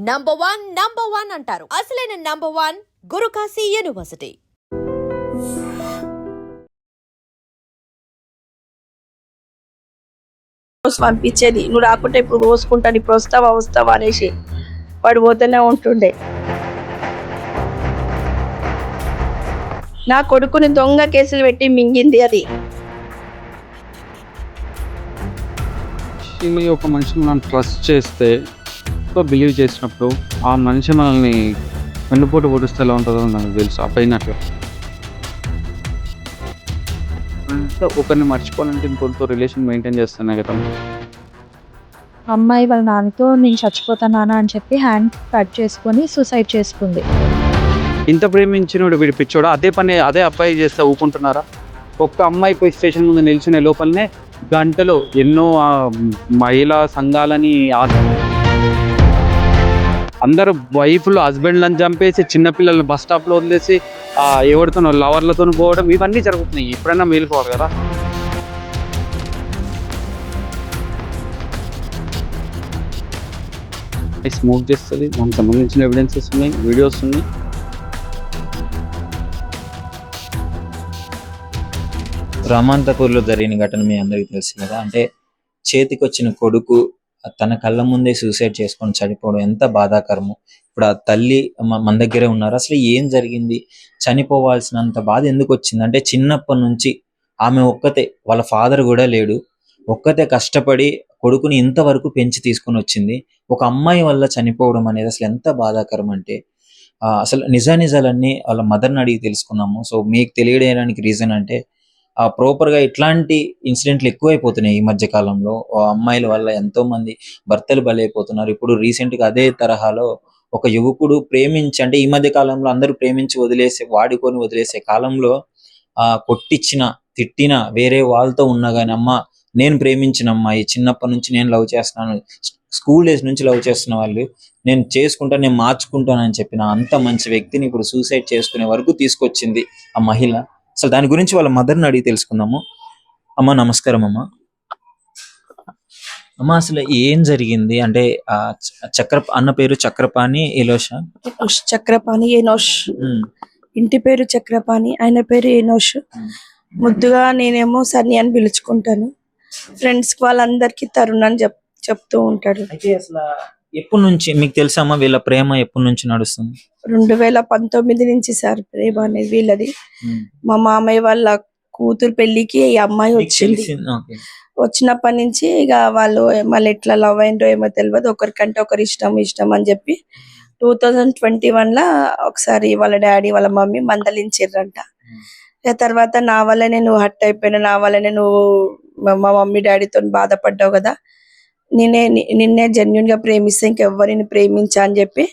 Number one అంటారు. అసలైన number one Guru Kashi university. పంపించేది, నువ్వు రాకుంటే ఇప్పుడు పోసుకుంటాను, ఇప్పుడు వస్తావా అనేసి వాడు పోతూనే ఉంటుండే. నా కొడుకుని దొంగ కేసులు పెట్టి మింగింది అది. ఒక మనిషిని మనం ట్రస్ట్ చేస్తే, బిలీవ్ చేసినప్పుడు ఆ మనిషి మనల్ని వెన్నుపోటు పొడిస్తే ఎలా ఉంటుందో నాకు తెలుసు. అపోయినట్లు ఒకరిని మర్చిపోవాలంటే ఇంకొకరితో రిలేషన్ మెయింటైన్ చేస్తున్నా కదా. అమ్మాయి వాళ్ళ నాన్నతో నేను చచ్చిపోతానా అని చెప్పి హ్యాండ్ కట్ చేసుకొని సూసైడ్ చేసుకుంది. ఇంత ప్రేమించినోడు విడిపించోడు అదే అబ్బాయి చేస్తే ఊపుకుంటున్నారా? ఒక్క అమ్మాయి పోయి స్టేషన్ ముందు నిల్చునే లోపలనే గంటలో ఎన్నో మహిళా సంఘాలని అందరూ వైఫ్లు హస్బెండ్లను చంపేసి చిన్నపిల్లల్ని బస్ స్టాప్లో వదిలేసి ఎవరితో లవర్లతో పోవడం ఇవన్నీ జరుగుతున్నాయి. ఎప్పుడైనా మేలుకోవాలి కదా. స్మోక్ చేస్తుంది, దానికి సంబంధించిన ఎవిడెన్సెస్ ఉన్నాయి, వీడియోస్ ఉన్నాయి. రామంతపూర్లో జరిగిన ఘటన మీ అందరికీ తెలుసు కదా. అంటే చేతికి వచ్చిన కొడుకు తన కళ్ళ ముందే సూసైడ్ చేసుకొని చనిపోవడం ఎంత బాధాకరము. ఇప్పుడు ఆ తల్లి మన దగ్గరే ఉన్నారు. అసలు ఏం జరిగింది, చనిపోవాల్సినంత బాధ ఎందుకు వచ్చింది అంటే చిన్నప్పటి నుంచి ఆమె ఒక్కతే, వాళ్ళ ఫాదర్ కూడా లేడు, ఒక్కతే కష్టపడి కొడుకుని ఇంతవరకు పెంచి తీసుకొని వచ్చింది. ఒక అమ్మాయి వల్ల చనిపోవడం అనేది అసలు ఎంత బాధాకరం అంటే అసలు నిజాలన్నీ వాళ్ళ మదర్ని అడిగి తెలుసుకున్నాము. సో మీకు తెలియడానికి రీజన్ అంటే ప్రాపర్గా ఇట్లాంటి ఇన్సిడెంట్లు ఎక్కువైపోతున్నాయి ఈ మధ్య కాలంలో. అమ్మాయిల వల్ల ఎంతో మంది భర్తలు బలైపోతున్నారు. ఇప్పుడు రీసెంట్గా అదే తరహాలో ఒక యువకుడు ప్రేమించి, అంటే ఈ మధ్య కాలంలో అందరూ ప్రేమించి వాడుకొని వదిలేసే కాలంలో కొట్టించిన తిట్టిన వేరే వాళ్ళతో ఉన్నా కానీ, అమ్మ నేను ప్రేమించిన అమ్మాయి, చిన్నప్పటి నుంచి నేను లవ్ చేస్తున్నాను, స్కూల్ డేస్ నుంచి లవ్ చేస్తున్న వాళ్ళు, నేను చేసుకుంటాను, నేను మార్చుకుంటానని చెప్పిన అంత మంచి వ్యక్తిని ఇప్పుడు సూసైడ్ చేసుకునే వరకు తీసుకొచ్చింది ఆ మహిళ. అసలు దాని గురించి వాళ్ళ మదర్ని అడిగి తెలుసుకుందాము. అమ్మ నమస్కారం. అమ్మ అసలు ఏం జరిగింది అంటే అన్న పేరు చక్రపాణి ఎలోషా? చక్రపాణి ఎనోష్. ఇంటి పేరు చక్రపాణి, ఆయన పేరు ఎనోష్. ముద్దుగా నేనేమో సన్ని అని పిలుచుకుంటాను. ఫ్రెండ్స్ వాళ్ళందరికీ తరుణ్ అని చెప్తూ ఉంటాడు. అయితే అసలు ఎప్పటి నుంచి మీకు తెలుసమ్మా వీళ్ళ ప్రేమ ఎప్పటి నుంచి నడుస్తుంది? 2019 నుంచి సార్ ప్రేమ అనేది వీళ్ళది. మా మామయ్య వాళ్ళ కూతురు పెళ్లికి ఈ అమ్మాయి వచ్చింది. వచ్చినప్పటి నుంచి ఇక వాళ్ళు మళ్ళీ ఎట్లా లవ్ అయిందో ఏమో తెలియదు, ఒకరికంటే ఒకరు ఇష్టం అని చెప్పి 2021 ఒకసారి వాళ్ళ డాడీ వాళ్ళ మమ్మీ మందలించిర్రంట. తర్వాత నా వల్లనే నువ్వు హర్ట్ అయిపోయినా, నా వల్లనే నువ్వు మా మమ్మీ డాడీతో బాధపడ్డావు కదా, నిన్నే జెన్యున్ గా ప్రేమిస్తే ఇంకెవ్వరిని ప్రేమించా అని చెప్పి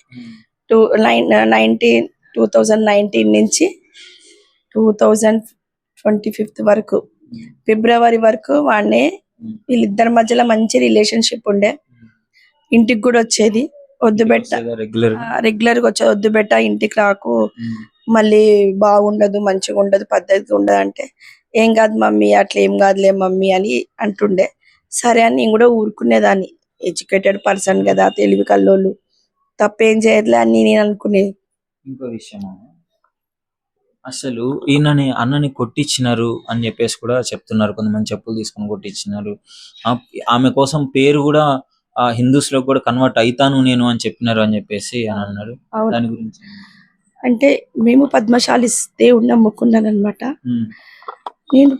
2019 నుంచి 2025 వరకు ఫిబ్రవరి వరకు వాడినే వీళ్ళిద్దరి మధ్యలో మంచి రిలేషన్షిప్ ఉండే. ఇంటికి కూడా వచ్చేది, వద్దు బెట్ట రెగ్యులర్ గా వచ్చేది, వద్దు బెట్ట ఇంటికి రాకు, మళ్ళీ బాగుండదు, మంచిగా ఉండదు, పద్ధతిగా ఉండదు అంటే, ఏం కాదు మమ్మీ, అట్లా ఏం కాదులే మమ్మీ అని అంటుండే. సరే అని నేను కూడా ఊరుకునేదాన్ని, ఎడ్యుకేటెడ్ పర్సన్ కదా, తెలివి కల్లోళ్ళు, తప్పేం చేయట్లే అని నేను అనుకునేది. ఇంకో విషయం, అసలు ఈయనని అన్నని కొట్టించినారు అని చెప్పేసి కూడా చెప్తున్నారు, కొంతమంది చెప్పులు తీసుకొని కొట్టించినారు. ఆమె కోసం పేరు కూడా హిందూస్ లో కూడా కన్వర్ట్ అయితాను నేను అని చెప్పినారు అని చెప్పేసి అని అన్నారు. దాని గురించి అంటే మేము పద్మశాలి దేవుడిని నమ్ముకున్నాను అనమాట. నేను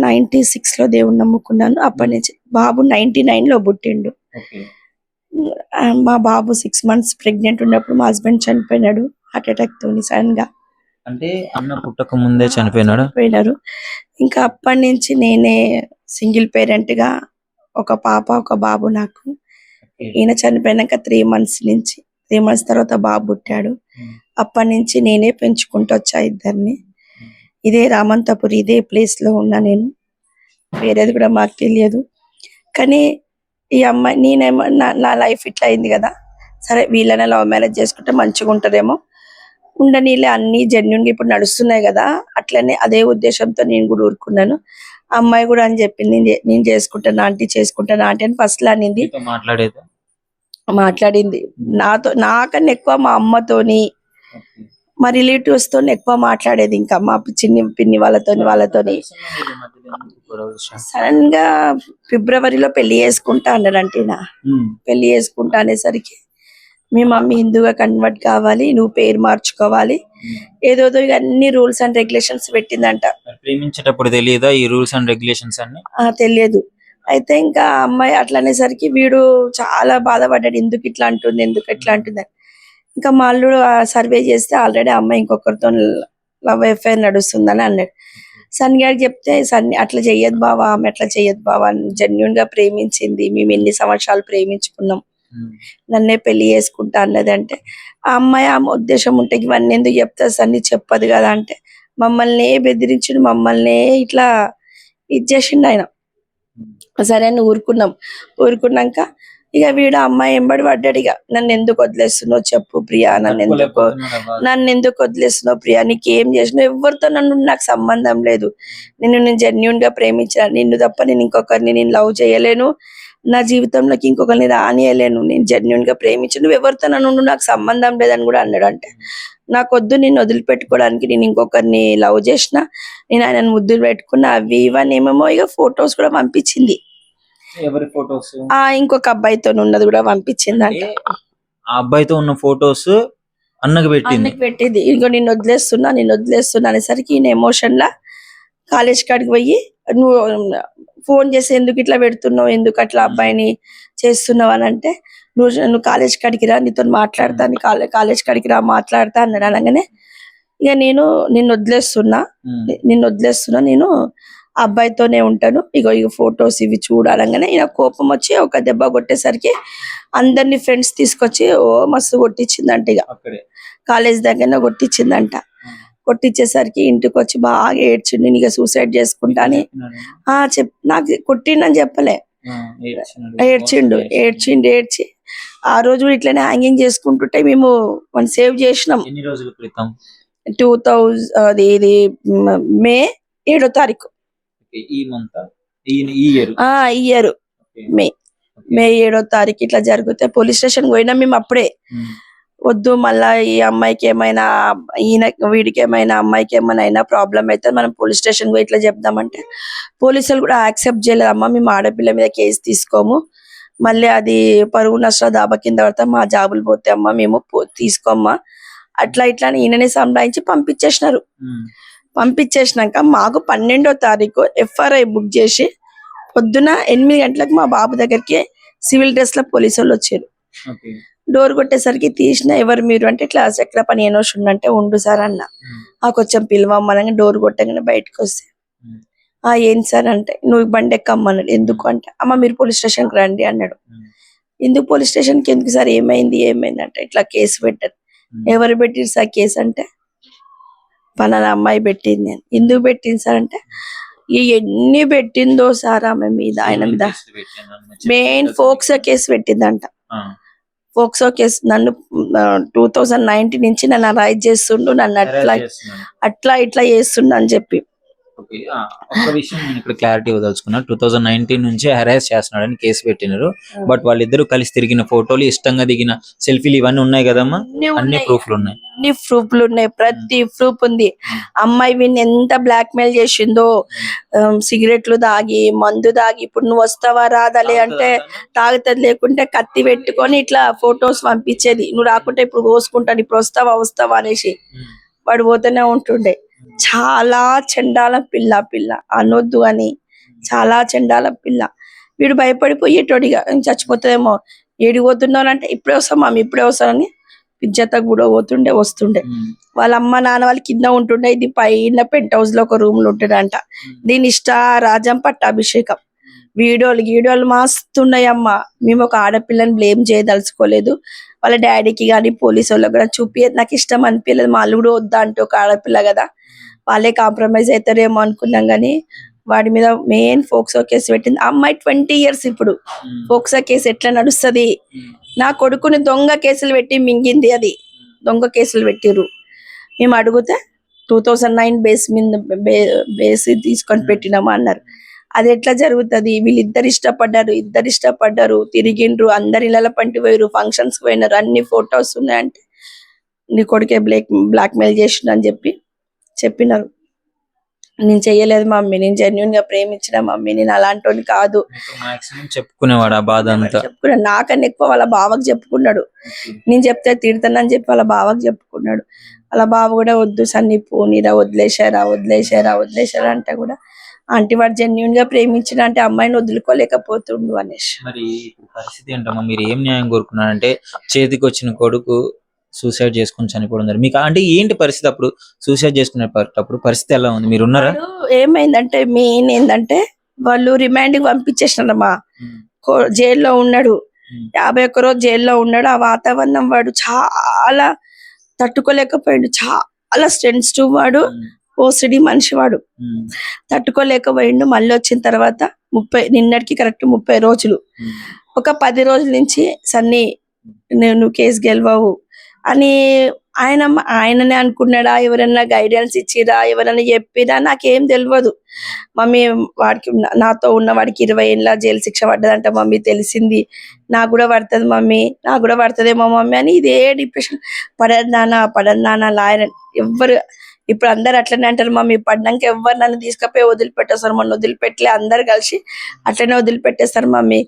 96 లో దేవుడిని నమ్ముకున్నాను. అప్పటి నుంచి బాబు 99 లో పుట్టిండు. మా బాబు 6 months ప్రెగ్నెంట్ ఉన్నప్పుడు మా హస్బెండ్ చనిపోయినాడు హార్ట్ అటాక్ తోని సడన్ గా. అంటే అన్న పుట్టక ముందే చనిపోయినారు. ఇంకా అప్పటి నుంచి నేనే సింగిల్ పేరెంట్ గా, ఒక పాప ఒక బాబు నాకు. ఈయన చనిపోయినాక 3 months తర్వాత బాబు పుట్టాడు. అప్పటి నుంచి నేనే పెంచుకుంటూ వచ్చా ఇద్దరిని. ఇదే రామంతపూర్, ఇదే ప్లేస్ లో ఉన్నా నేను, వేరేది కూడా మాకు తెలియదు. కానీ ఈ అమ్మాయి నేనేమో నా లైఫ్ ఇట్లా అయింది కదా, సరే వీళ్ళనే లవ్ మ్యారేజ్ చేసుకుంటే మంచిగా ఉంటారేమో, ఉండనీలే, అన్ని జెన్యున్ గా ఇప్పుడు నడుస్తున్నాయి కదా, అట్లనే అదే ఉద్దేశంతో నేను కూడా ఊరుకున్నాను. అమ్మాయి కూడా అని చెప్పింది, నేను చేసుకుంటాను ఆంటీ అని ఫస్ట్ లో అనింది. మాట్లాడేది మాట్లాడింది. నాకన్నా ఎక్కువ మా అమ్మతోని, మా రిలేటివ్స్ తోని ఎక్కువ మాట్లాడేది. ఇంకా మా చిన్ని పిన్ని వాళ్ళతోని సడన్ గా ఫిబ్రవరిలో పెళ్లి చేసుకుంటా అన్నాడంటే పెళ్లి చేసుకుంటా అనేసరికి మీ మమ్మీ హిందూగా కన్వర్ట్ కావాలి, నువ్వు పేరు మార్చుకోవాలి, ఏదోదో ఇక అన్ని రూల్స్ అండ్ రెగ్యులేషన్స్ పెట్టిందంట. ప్రేమించేటప్పుడు తెలియదా ఈ రూల్స్ అండ్ రెగ్యులేషన్స్ అన్ని? తెలియదు. అయితే ఇంకా అమ్మాయి అట్లా అనేసరికి వీడు చాలా బాధపడ్డాడు, ఎందుకు ఇట్లా అంటుంది, ఎందుకు ఇట్లా అంటుంది. ఇంకా మా అల్లుడు సర్వే చేస్తే ఆల్రెడీ అమ్మాయి ఇంకొకరితో లవ్ అఫైర్ నడుస్తుందని అన్నాడు. సన్ గారికి చెప్తే సన్ని అట్లా చెయ్యదు బావా, ఆమె అట్లా చెయ్యదు బావా, జెన్యున్ గా ప్రేమించింది, మేము ఎన్ని సంవత్సరాలు ప్రేమించుకున్నాం, నన్నే పెళ్లి చేసుకుంటా అన్నది. అంటే ఆ అమ్మాయి ఆమె ఉద్దేశం ఉంటే ఇవన్నీ ఎందుకు చెప్తా సన్ని చెప్పదు కదా అంటే, మమ్మల్ని బెదిరించుడు, మమ్మల్ని ఇట్లా ఇచ్చేసిండు ఆయన. సరే అని ఊరుకున్నాక ఇక వీడు అమ్మాయి ఎంబడి పడ్డాడు. ఇక నన్ను ఎందుకు వదిలేస్తున్నావు చెప్పు ప్రియా, నన్ను ఎందుకు వదిలేస్తున్నావు ప్రియా, నీకేం చేసినావు, ఎవరితో నాకు సంబంధం లేదు, నేను జెన్యున్ గా ప్రేమించాను, నిన్ను తప్ప నేను ఇంకొకరిని నేను లవ్ చేయలేను, నా జీవితంలోకి ఇంకొకరిని రానియలేను, నేను జెన్యున్ గా ప్రేమించాను, నువ్వు ఎవరితో నాకు సంబంధం లేదని కూడా అన్నాడు. అంటే నాకు వద్దు, నిన్ను వదిలిపెట్టుకోవడానికి నేను ఇంకొకరిని లవ్ చేసిన, నేను ఆయనను ముద్దులు పెట్టుకున్నా, అవి ఇవన్నీ ఏమేమో ఇక ఫొటోస్ కూడా పంపించింది. ఎవరి ఫోటోస్? ఇంకొక అబ్బాయితో ఉన్నది కూడా పంపించింది. అంటే ఆ అబ్బాయితో ఉన్న ఫొటోస్ అన్నకు పెట్టింది. ఇంకో నిన్ను వదిలేస్తున్నా అనేసరికి ఈయన ఎమోషన్ లా కాలేజ్ కాడికి పోయి, నువ్వు ఫోన్ చేసి ఎందుకు ఇట్లా పెడుతున్నావు, ఎందుకు అట్లా అబ్బాయిని చేస్తున్నావు అని అంటే, నువ్వు కాలేజ్ కాడికి రా, నీతో మాట్లాడతా, కాలేజ్ కాడికి రా మాట్లాడతా అన్నాడు. అనగానే ఇక నిన్ను వదిలేస్తున్నా, నేను అబ్బాయితోనే ఉంటాను, ఇగో ఫొటోస్ ఇవి చూడాలంగానే ఈయన కోపం వచ్చి ఒక దెబ్బ కొట్టేసరికి అందరినీ ఫ్రెండ్స్ తీసుకొచ్చి మస్తు కొట్టించిందంట. ఇక కాలేజ్ దగ్గర కొట్టించిందంట. కొట్టించేసరికి ఇంటికి వచ్చి బాగా ఏడ్చిండు, నేను ఇక సూసైడ్ చేసుకుంటా అని నాకు కొట్టిండని చెప్పలే, ఏడ్చి ఆ రోజు ఇట్లనే హ్యాంగింగ్ చేసుకుంటుంటే మేము సేవ్ చేసినాం. 2000 మే 7వ తారీఖు ఈ ఇయర్ మే 7వ తారీఖు ఇట్లా జరిగితే పోలీస్ స్టేషన్ పోయినా మేము అప్పుడే. వద్దు మళ్ళా ఈ అమ్మాయికి ఏమైనా వీడికి ఏమైనా అమ్మాయికి ఏమైనా అయినా ప్రాబ్లం అయితే మనం పోలీస్ స్టేషన్ పోయి ఇట్లా చెప్దామంటే పోలీసులు కూడా యాక్సెప్ట్ చేయలేదు. అమ్మ మేము ఆడపిల్ల మీద కేసు తీసుకోము, మళ్ళీ అది పరువు నష్ట దాబా కింద పడతా, మా జాబులు పోతే అమ్మ మేము తీసుకోమ్మా అట్లా ఇట్లా అని ఈయననే సంపాదించి పంపించేసినారు. పంపించేసినాక మాకు 12వ తారీఖు FRI బుక్ చేసి పొద్దున 8 గంటలకు మా బాబు దగ్గరికి సివిల్ డ్రెస్ లో పోలీసు వాళ్ళు వచ్చారు. డోర్ కొట్టేసరికి తీసిన, ఎవరు మీరు అంటే ఇట్లా చక్ర పని ఏనోషుండంటే ఉండు సార్ అన్న, కొంచెం పిలవమ్మనగా డోర్ కొట్టగానే బయటకు వస్తే ఏం సార్ అంటే, నువ్వు బండి ఎక్కమ్మన్నాడు. ఎందుకు అంటే, అమ్మ మీరు పోలీస్ స్టేషన్కి రండి అన్నాడు. ఎందుకు పోలీస్ స్టేషన్కి ఎందుకు సార్, ఏమైంది అంటే ఇట్లా కేసు పెట్టారు. ఎవరు పెట్టిరు సార్ కేసు అంటే, పలానా అమ్మాయి పెట్టింది అని. ఎందుకు పెట్టింది సార్ అంటే, ఎన్ని పెట్టిందో సార్ ఆమె మీద, ఆయన మీద మెయిన్ ఫోక్సో కేసు పెట్టిందంట. ఫోక్సో కేసు నన్ను 2019 నుంచి నన్ను అరైజ్ చేస్తుండు, నన్ను అట్లా ఇట్లా చేస్తుండు అని చెప్పి. ఒక విషయం నేను ఇక్కడ క్లారిటీ ఇవ్వదలుచుకున్నా. 2019 నుంచి హెరాస్ చేస్తున్నాడని కేసు పెట్టినారు. బట్ వాళ్ళిద్దరు కలిసి తిరిగిన ఫోటోలు, ఇష్టంగా దిగిన సెల్ఫీలు ఇవన్నీ ఉన్నాయి కదమ్మా, అన్ని ప్రూఫ్లు ఉన్నాయి. ప్రతి ప్రూఫ్ ఉంది. అమ్మాయి వీడిని ఎంత బ్లాక్ మెయిల్ చేసిందో, సిగరెట్లు దాగి మందు దాగి, ఇప్పుడు నువ్వు వస్తావా రాదాలే అంటే తాగుతుంది, లేకుంటే కత్తి పెట్టుకొని ఇట్లా ఫొటోస్ పంపించేది, నువ్వు రాకుంటే ఇప్పుడు కోసుకుంటాను, ఇప్పుడు వస్తావా అనేసి వాడు పోతూనే ఉంటుండే. చాలా చండాల పిల్ల అనొద్దు అని, చాలా చండాల పిల్ల. వీడు భయపడిపోయేటోడిగా చచ్చిపోతుందేమో, ఏడిపోతున్నావు అంటే ఇప్పుడే వస్తాం మామి ఇప్పుడే వస్తానని పిజ్జత కూడా వస్తుండే. వాళ్ళ అమ్మ నాన్న వాళ్ళు కింద ఉంటుండే, ఇది పైన పెంట్ హౌస్ లో ఒక రూమ్ లో ఉంటుండంట. దీని రాజం పట్టాభిషేకం. వీడియోలు మస్తున్నాయి అమ్మ. మేము ఒక ఆడపిల్లని బ్లేమ్ చేయదలుచుకోలేదు, వాళ్ళ డాడీకి కానీ పోలీసు వాళ్ళకి కూడా చూపియదు, నాకు ఇష్టం అనిపించలేదు. మా అల్లుడు వద్దా అంటే ఒక ఆడపిల్ల కదా, వాళ్ళే కాంప్రమైజ్ అవుతారేమో అనుకున్నాం. కానీ వాడి మీద మెయిన్ ఫోక్సో కేసు పెట్టింది. అమ్మాయి 20 years. ఇప్పుడు ఫోక్సో కేసు ఎట్లా నడుస్తుంది? నా కొడుకుని దొంగ కేసులు పెట్టి మింగింది, అది దొంగ కేసులు పెట్టిర్రు. మేము అడిగితే 2009 బేస్ తీసుకొని పెట్టినామా అన్నారు. అది ఎట్లా జరుగుతుంది? వీళ్ళిద్దరు ఇష్టపడ్డారు, తిరిగిండ్రు, అందరి ఇళ్ళ పంటి పోయారు, ఫంక్షన్స్ పోయినారు, అన్ని ఫొటోస్ ఉన్నాయంటే నీ కొడుకే బ్లాక్ మెయిల్ చేసిన అని చెప్పినారు. నేను చెయ్యలేదు మమ్మీ, నేను జెన్యున్ గా ప్రేమించిన మమ్మీ, నేను అలాంటి కాదు మాక్సిమం చెప్పుకునేవాడు ఆ బాధ అంతా. చెప్పుకున్నాడు. నాకన్నా ఎక్కువ వాళ్ళ బావకు చెప్పుకున్నాడు. నేను చెప్తే తిడతానని చెప్పి వాళ్ళ బావకు చెప్పుకున్నాడు. వాళ్ళ బావ కూడా వద్దు సన్ని పోనీరా, వదిలేశారా అంటే కూడా ఆంటీ వాడు జెన్యున్ గా ప్రేమించిన అంటే అమ్మాయిని వదులుకోలేకపోతుండు అనేసి. మరి ఇప్పుడు పరిస్థితి ఏంటమ్మా, మీరు ఏం న్యాయం కోరుకున్నారంటే చేతికి వచ్చిన కొడుకు సూసైడ్ చేసుకుని చనిపోవడం మీకు అంటే ఏంటి పరిస్థితి? అప్పుడు సూసైడ్ చేసుకునేటప్పుడు పరిస్థితి ఎలా ఉంది? మీరు ఉన్నారా? ఏమైందంటే మెయిన్ ఏంటంటే వాళ్ళు రిమాండ్ కి పంపించేసినారమ్మా. జైల్లో ఉన్నాడు, 51 రోజు జైల్లో ఉన్నాడు. ఆ వాతావరణం వాడు చాలా తట్టుకోలేకపోయాడు. చాలా సెన్సిటివ్ వాడు, ఓసిడి మనిషి వాడు, తట్టుకోలేకపోయిండు. మళ్ళీ వచ్చిన తర్వాత నిన్నటికి కరెక్ట్ 30 రోజులు, ఒక 10 రోజుల నుంచి సన్నీ నువ్వు కేసు గెలవవు అని ఆయననే అనుకున్నాడా, ఎవరైనా గైడెన్స్ ఇచ్చిరా, ఎవరైనా చెప్పిరా నాకేం తెలియదు మమ్మీ. వాడికి నాతో ఉన్న వాడికి 20 ఏళ్ళ జైలు శిక్ష పడ్డదంట మమ్మీ, తెలిసింది. నాకు కూడా పడుతుంది మమ్మీ, నాకు కూడా పడుతుందేమో మమ్మీ అని ఇదే డిప్రెషన్. పడదు నాన్న లాయర్ ఎవ్వరు ఇప్పుడు అందరు అట్లనే అంటారు మమ్మీ. పడ్డాక ఎవ్వరు నన్ను తీసుకుపోయి వదిలిపెట్టేస్తారు, మొన్న వదిలిపెట్టలే, అందరు కలిసి అట్లనే వదిలిపెట్టేస్తారు మమ్మీ.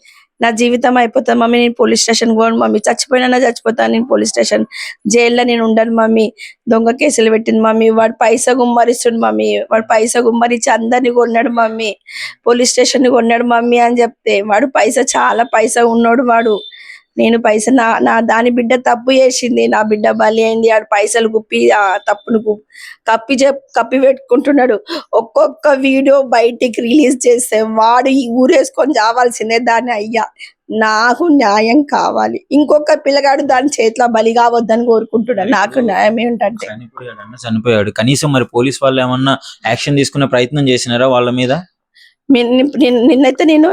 నా జీవితం అయిపోతుంది మమ్మీ, నేను పోలీస్ స్టేషన్ పోను మమ్మీ, చచ్చిపోయినా చచ్చిపోతాను నేను పోలీస్ స్టేషన్, జైల్లో నేను ఉండను మమ్మీ. దొంగ కేసులు పెట్టింది మమ్మీ, వాడు పైసా గుమ్మరిస్తుండు మమ్మీ, వాడు పైసా గుమ్మరించి అందరిని కొన్నాడు మమ్మీ, పోలీస్ స్టేషన్ కొన్నాడు మమ్మీ అని చెప్తే వాడు చాలా పైసా ఉన్నాడు వాడు. నేను పైసా నా దాని బిడ్డ తప్పు చేసింది, నా బిడ్డ బలి అయింది, ఆడు పైసలు గుప్పి ఆ తప్పును కప్పి పెట్టుకుంటున్నాడు. ఒక్కొక్క వీడియో బయటికి రిలీజ్ చేస్తే వాడు ఈ ఊరేసుకొని చావాల్సిందే. దాన్ని అయ్యా నాకు న్యాయం కావాలి, ఇంకొక పిల్లగాడు దాని చేతిలో బలి కావద్దని కోరుకుంటున్నాడు. నాకు న్యాయం ఏంటంటే చనిపోయాడు, కనీసం మరి పోలీస్ వాళ్ళు ఏమన్నా యాక్షన్ తీసుకునే ప్రయత్నం చేసినారా వాళ్ళ మీద? నిన్నైతే నేను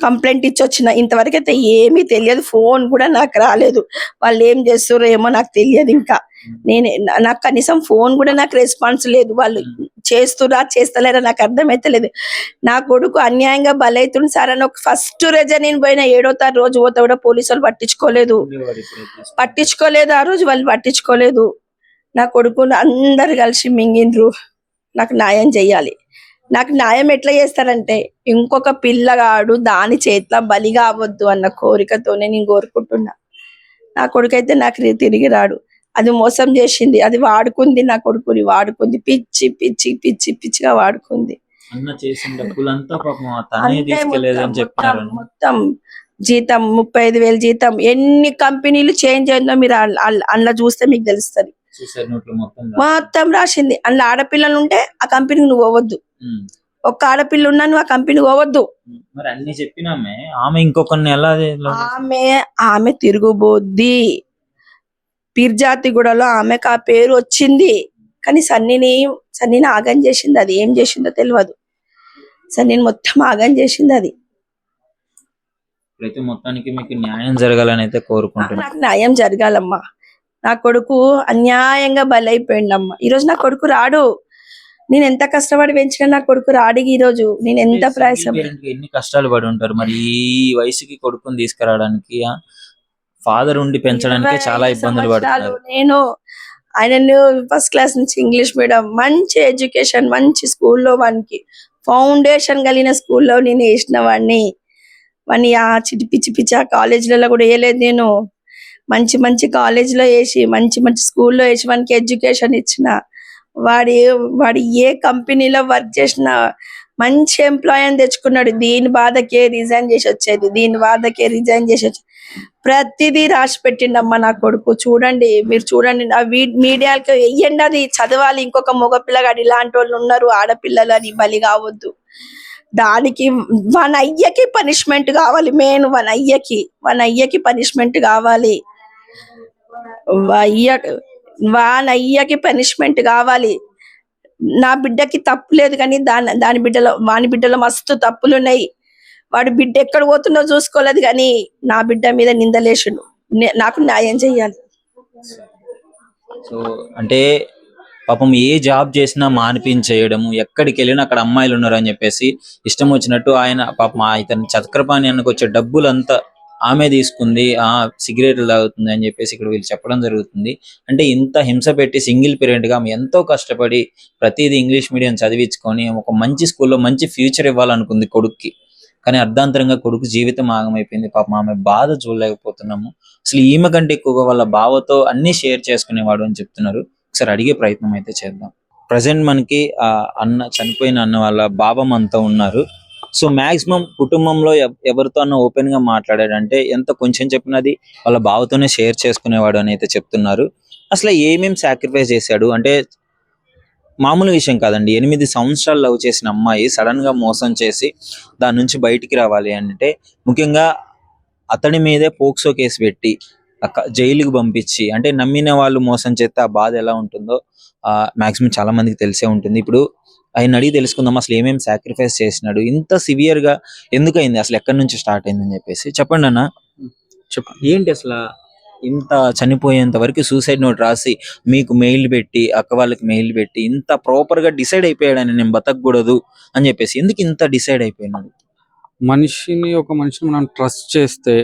కంప్లైంట్ ఇచ్చి వచ్చిన, ఇంతవరకు అయితే ఏమీ తెలియదు, ఫోన్ కూడా నాకు రాలేదు. వాళ్ళు ఏం చేస్తారో ఏమో నాకు తెలియదు. ఇంకా నాకు కనీసం ఫోన్ కూడా నాకు రెస్పాన్స్ లేదు. వాళ్ళు చేస్తలేరా నాకు అర్థమైతే లేదు. నా కొడుకు అన్యాయంగా బలైతుంది సార్ అని ఒక ఫస్ట్ రోజే నేను పోయిన 7వ తారీఖు రోజు పోతే కూడా పోలీసు వాళ్ళు పట్టించుకోలేదు. ఆ రోజు వాళ్ళు పట్టించుకోలేదు. నా కొడుకును అందరు కలిసి మింగిండ్రు. నాకు న్యాయం చెయ్యాలి. నాకు న్యాయం ఎట్లా చేస్తారంటే ఇంకొక పిల్లగాడు దాని చేతిలో బలి కావద్దు అన్న కోరికతోనే నేను కోరుకుంటున్నా. నా కొడుకైతే నాకు తిరిగి రాడు. అది మోసం చేసింది, అది వాడుకుంది, నా కొడుకుని వాడుకుంది, పిచ్చిగా వాడుకుంది. మొత్తం జీతం 35,000 జీతం. ఎన్ని కంపెనీలు చేంజ్ అయిందో మీరు అందులో చూస్తే మీకు తెలుస్తుంది. మొత్తం రాసింది. అందులో ఆడపిల్లలు ఉంటే ఆ కంపెనీకి నువ్వు పోవద్దు, ఒక్క ఆడపిల్ల ఉన్నా నువ్వు ఆ కంపెనీకి పోవద్దు. మరి అన్ని చెప్పినామే, ఆమె ఇంకొకరిని ఎలా ఆమె తిరుగుబోద్ది. పిర్జాతిగూడలో ఆమెకు ఆ పేరు వచ్చింది, కానీ సన్నీని ఆగం చేసింది. అది ఏం చేసిందో తెలియదు. సన్నీని మొత్తం ఆగం చేసింది అది. మొత్తానికి మీకు న్యాయం జరగాలని అయితే కోరుకుంటున్నా. నాకు న్యాయం జరగాలమ్మా. నా కొడుకు అన్యాయంగా బలైపోయిండమ్మా. ఈరోజు నా కొడుకు రాడు. నేను ఎంత కష్టపడి పెంచిన నా కొడుకు రాడు. ఈ రోజు నేను ఎంత ప్రయాసం, ఎన్ని కష్టాలు పడి ఉంటారు మరి ఈ వయసుకి కొడుకుని తీసుకురావడానికి. ఫాదర్ ఉండి పెంచడానికి చాలా ఇబ్బందులు పడుతున్నారు. నేను ఆయనను ఫస్ట్ క్లాస్ నుంచి ఇంగ్లీష్ మీడియం, మంచి ఎడ్యుకేషన్, మంచి స్కూల్లో వానికి ఫౌండేషన్ కలిగిన స్కూల్లో నేను వేసిన వాడిని ఆ పిచ్చి ఆ కాలేజీలలో కూడా వేయలేదు. నేను మంచి కాలేజీలో వేసి మంచి స్కూల్లో వేసి వానికి ఎడ్యుకేషన్ ఇచ్చిన. వాడు ఏ కంపెనీలో వర్క్ చేసినా మంచి ఎంప్లాయ్ అని తెచ్చుకున్నాడు. దీని బాధకే రిజైన్ చేసి వచ్చేది. ప్రతిదీ రాసి పెట్టిండమ్మా నా కొడుకు. మీరు చూడండి ఆ మీడియాకి వెయ్యండి, అది చదవాలి. ఇంకొక మగ పిల్లగాడు ఇలాంటి వాళ్ళు ఉన్నారు, ఆడపిల్లలు అని బలి కావద్దు. దానికి మన అయ్యకి పనిష్మెంట్ కావాలి. మెయిన్ మన అయ్యకి పనిష్మెంట్ కావాలి. వాని పనిష్మెంట్ కావాలి. నా బిడ్డకి తప్పు లేదు, కానీ వాని బిడ్డలో మస్తు తప్పులు ఉన్నాయి. వాడి బిడ్డ ఎక్కడ పోతుందో చూసుకోలేదు, కానీ నా బిడ్డ మీద నిందలేసిండు. నాకు న్యాయం చెయ్యాలి. సో అంటే పాపం ఏ జాబ్ చేసినా మానిపించేయడము, ఎక్కడికి వెళ్ళినా అక్కడ అమ్మాయిలు ఉన్నారు అని చెప్పేసి ఇష్టం వచ్చినట్టు ఆయన పాపం ఇతను చక్రపాణి అన్నకు వచ్చే డబ్బులంతా ఆమె తీసుకుంది, సిగరెట్లు తాగుతుంది అని చెప్పేసి ఇక్కడ వీళ్ళు చెప్పడం జరుగుతుంది. అంటే ఇంత హింస పెట్టి సింగిల్ పేరెంట్ గా ఆమె ఎంతో కష్టపడి ప్రతిదీ ఇంగ్లీష్ మీడియం చదివించుకొని ఒక మంచి స్కూల్లో మంచి ఫ్యూచర్ ఇవ్వాలనుకుంది కొడుక్కి. కానీ అర్ధాంతరంగా కొడుకు జీవితం ఆగమైపోయింది. పాపం ఆమె బాధ చూడలేకపోతున్నాము. అసలు ఈమె కంటే ఎక్కువగా వాళ్ళ బావతో అన్ని షేర్ చేసుకునేవాడు అని చెప్తున్నారు. ఒకసారి అడిగే ప్రయత్నం అయితే చేద్దాం. ప్రజెంట్ మనకి చనిపోయిన అన్న వాళ్ళ బాబమ్మ అంతా ఉన్నారు. సో మాక్సిమం కుటుంబంలో ఎవరితో అన్న ఓపెన్ గా మాట్లాడాడంటే ఎంత కొంచెం చెప్పినది వాళ్ళ బావతోనే షేర్ చేసుకునేవాడు అని అయితే చెప్తున్నారు. అసలు ఏమేం సాక్రిఫైస్ చేశాడు అంటే మామూలు విషయం కాదండి. 8 సంవత్సరాలు లవ్ చేసిన అమ్మాయి సడన్ గా మోసం చేసి దాని నుంచి బయటికి రావాలి అంటే ముఖ్యంగా అతడి మీదే పోక్సో కేసు పెట్టి జైలుకి పంపించి, అంటే నమ్మిన వాళ్ళు మోసం చేస్తే ఆ బాధ ఎలా ఉంటుందో మాక్సిమం చాలా మందికి తెలిసే ఉంటుంది. ఇప్పుడు ఆయన అడిగి తెలుసుకుందాం అసలు ఏమేమి సాక్రిఫైస్ చేసినాడు, ఇంత సివియర్ గా ఎందుకయింది, అసలు ఎక్కడి నుంచి స్టార్ట్ అయింది అని చెప్పేసి. చెప్పండి అన్న, ఏంటి అసలు ఇంత చనిపోయేంత వరకు సూసైడ్ నోట్ రాసి మీకు మెయిల్ పెట్టి అక్క వాళ్ళకి మెయిల్ పెట్టి ఇంత ప్రాపర్ గా డిసైడ్ అయిపోయాడని నేను బతకూడదు అని చెప్పేసి ఎందుకు ఇంత డిసైడ్ అయిపోయినాడు? ఒక మనిషిని మనం ట్రస్ట్ చేస్తే,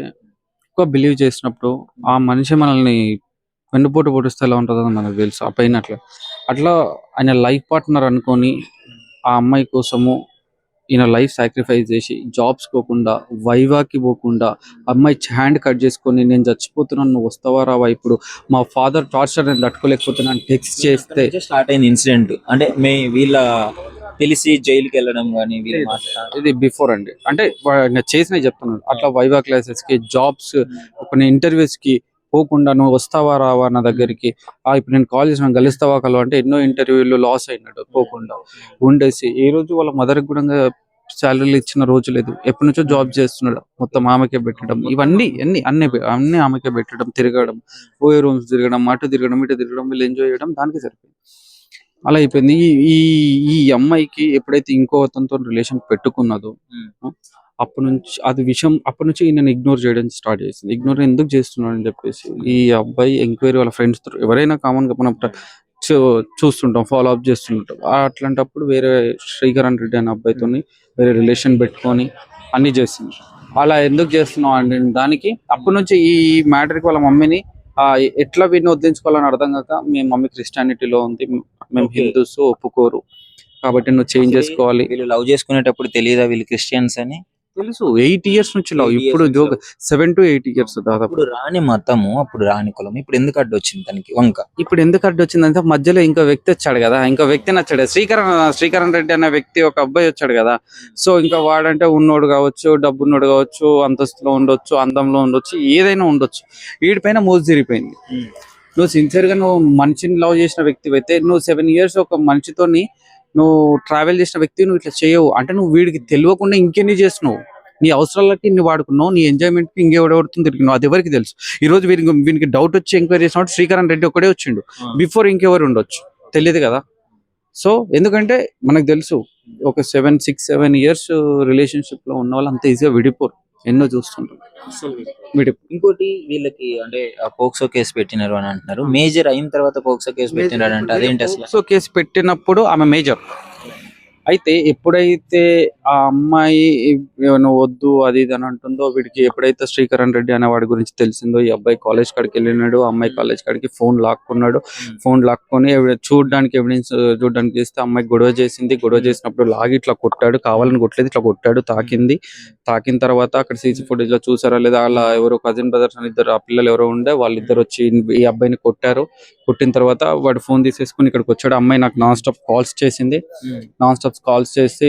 ఎక్కువ బిలీవ్ చేసినప్పుడు ఆ మనిషి మనల్ని వెన్నుపోటు పొడిస్తే ఎలా ఉంటుందో మనకు తెలుసు. ఆ పైన అట్లా ఆయన లైఫ్ పార్ట్నర్ అనుకొని ఆ అమ్మాయి కోసము ఈయన లైఫ్ సాక్రిఫైస్ చేసి జాబ్స్ పోకుండా, వైవాకి పోకుండా, అమ్మాయి హ్యాండ్ కట్ చేసుకొని నేను చచ్చిపోతున్నాను నువ్వు వస్తావా రావా, ఇప్పుడు మా ఫాదర్ టార్చర్ నేను తట్టుకోలేకపోతున్నాను టెక్స్ట్ చేస్తే స్టార్ట్ అయింది ఇన్సిడెంట్. అంటే వీళ్ళ తెలిసి జైలుకి వెళ్ళడం కానీ ఇది బిఫోర్ అండి. అంటే చేసినవి చెప్తున్నాను. అట్లా వైవా క్లాసెస్ కి, జాబ్స్, కొన్ని ఇంటర్వ్యూస్ కి పోకుండా నువ్వు వస్తావా రావా నా దగ్గరికి, ఇప్పుడు నేను కాల్ చేసిన కలుస్తావా కలవ అంటే ఎన్నో ఇంటర్వ్యూలు లాస్ అయినాడు పోకుండా ఉండేసి. ఈ రోజు వాళ్ళ మదర్ కూడా శాలరీలు ఇచ్చిన రోజు లేదు. ఎప్పటి నుంచో జాబ్ చేస్తున్నాడు, మొత్తం ఆమెకే పెట్టడం, ఇవన్నీ అన్ని ఆమెకే పెట్టడం, తిరగడం, పోయే రూమ్స్ తిరగడం, అటు తిరగడం ఇటు తిరగడం, వీళ్ళు ఎంజాయ్ చేయడం, దానికి సరిపోయింది. అలా అయిపోయింది. ఈ ఈ అమ్మాయికి ఎప్పుడైతే ఇంకో అతనితో రిలేషన్ పెట్టుకున్నదో అప్పటి నుంచి నేను ఇగ్నోర్ చేయడం స్టార్ట్ చేసింది. ఇగ్నోర్ ఎందుకు చేస్తున్నాడు అని చెప్పేసి ఈ అబ్బాయి ఎంక్వైరీ వాళ్ళ ఫ్రెండ్స్ తో, ఎవరైనా కామన్ గా మనం చూస్తుంటాం, ఫాలో అప్ చేస్తుంటాం. అట్లాంటప్పుడు వేరే శ్రీకరణ్ రెడ్డి అనే అబ్బాయితో వేరే రిలేషన్ పెట్టుకొని అన్ని చేసింది. అలా ఎందుకు చేస్తున్నావు అంటే దానికి అప్పటి నుంచి ఈ మ్యాటర్కి వాళ్ళ మమ్మీని ఎట్లా వీడిని వదిలించుకోవాలని అర్థం కాక, మీ మమ్మీ క్రిస్టియానిటీలో ఉంది, మేము హిందూస్ ఒప్పుకోరు కాబట్టి నువ్వు చేంజ్ చేసుకోవాలి. వీళ్ళు లవ్ చేసుకునేటప్పుడు తెలియదా వీళ్ళు క్రిస్టియన్స్ అని? తెలుసు, 8 years నుంచి లవ్. ఇప్పుడు 7 to 8 years దాదాపు. అప్పుడు రాని మతము, అప్పుడు రాని కులం, ఇప్పుడు ఎందుకు అడ్డు వచ్చింది తనకి వంక? ఇప్పుడు ఎందుకు అడ్డు వచ్చిందంటే మధ్యలో ఇంకో వ్యక్తి వచ్చాడు కదా, ఇంకో వ్యక్తి నచ్చాడు. శ్రీకరణ్ రెడ్డి అనే వ్యక్తి, ఒక అబ్బాయి వచ్చాడు కదా. సో ఇంకా వాడంటే ఉన్నోడు కావచ్చు, డబ్బున్నోడు కావచ్చు, అంతస్తులో ఉండొచ్చు, అందంలో ఉండొచ్చు, ఏదైనా ఉండొచ్చు, వీడిపైన మోజు తిరిగిపోయింది. నువ్వు సిన్సియర్ గా నువ్వు మనిషిని లవ్ చేసిన వ్యక్తి అయితే, నువ్వు 7 years ఒక మనిషితోని నువ్వు ట్రావెల్ చేసిన వ్యక్తి నువ్వు ఇట్లా చేయవు అంటే, నువ్వు వీడికి తెలియకుండా ఇంకెన్ని చేస్తున్నావు, నీ అవసరాలకి ఇన్ని వాడుకున్నావు, నీ ఎంజాయ్మెంట్ కి ఇంకెవడెవడుతుంది తిరిగినావు, అది ఎవరికి తెలుసు. ఈ రోజు వీనికి డౌట్ వచ్చి ఎంక్వైరీ చేసినప్పుడు శ్రీకరణ్ రెడ్డి ఒకడే వచ్చిండు, బిఫోర్ ఇంకెవరు ఉండొచ్చు తెలియదు కదా. సో ఎందుకంటే మనకు తెలుసు, ఒక 7 years రిలేషన్షిప్ లో ఉన్న వాళ్ళు అంత ఈజీగా విడిపోరు, ఎన్నో చూస్తుంటాం. ఇంకోటి వీళ్ళకి అంటే పోక్సో కేసు పెట్టినారు అని అంటున్నారు. మేజర్ అయిన తర్వాత పోక్సో కేసు పెట్టినాడు అంటే అదేంటి అసలు? పోక్సో కేసు పెట్టినప్పుడు ఆమె మేజర్ అయితే, ఎప్పుడైతే ఆ అమ్మాయి నువ్వు వద్దు అది ఇది అని అంటుందో, వీడికి ఎప్పుడైతే శ్రీకరణ్ రెడ్డి అనే వాడి గురించి తెలిసిందో, ఈ అబ్బాయి కాలేజ్ కాడికి వెళ్ళినాడు, అమ్మాయి కాలేజ్ కాడికి ఫోన్ లాక్కున్నాడు. ఫోన్ లాక్కొని చూడడానికి ఎవిడెన్స్ చూడడానికి చేస్తే అమ్మాయి గొడవ చేసింది. గొడవ చేసినప్పుడు లాగి ఇట్లా కొట్టాడు, కావాలని కొట్టలేదు, ఇట్లా కొట్టాడు, తాకిన తర్వాత అక్కడ సీసీ ఫుటేజ్ లో చూసారా లేదా, అలా ఎవరో కజిన్ బ్రదర్స్ అని ఇద్దరు, ఆ పిల్లలు ఎవరో ఉండే, వాళ్ళిద్దరు వచ్చి ఈ అబ్బాయిని కొట్టారు. కొట్టిన తర్వాత వాడు ఫోన్ తీసేసుకుని ఇక్కడికి వచ్చాడు. అమ్మాయి నాకు నాన్ స్టాప్ కాల్స్ చేసింది. కాల్స్ చేసి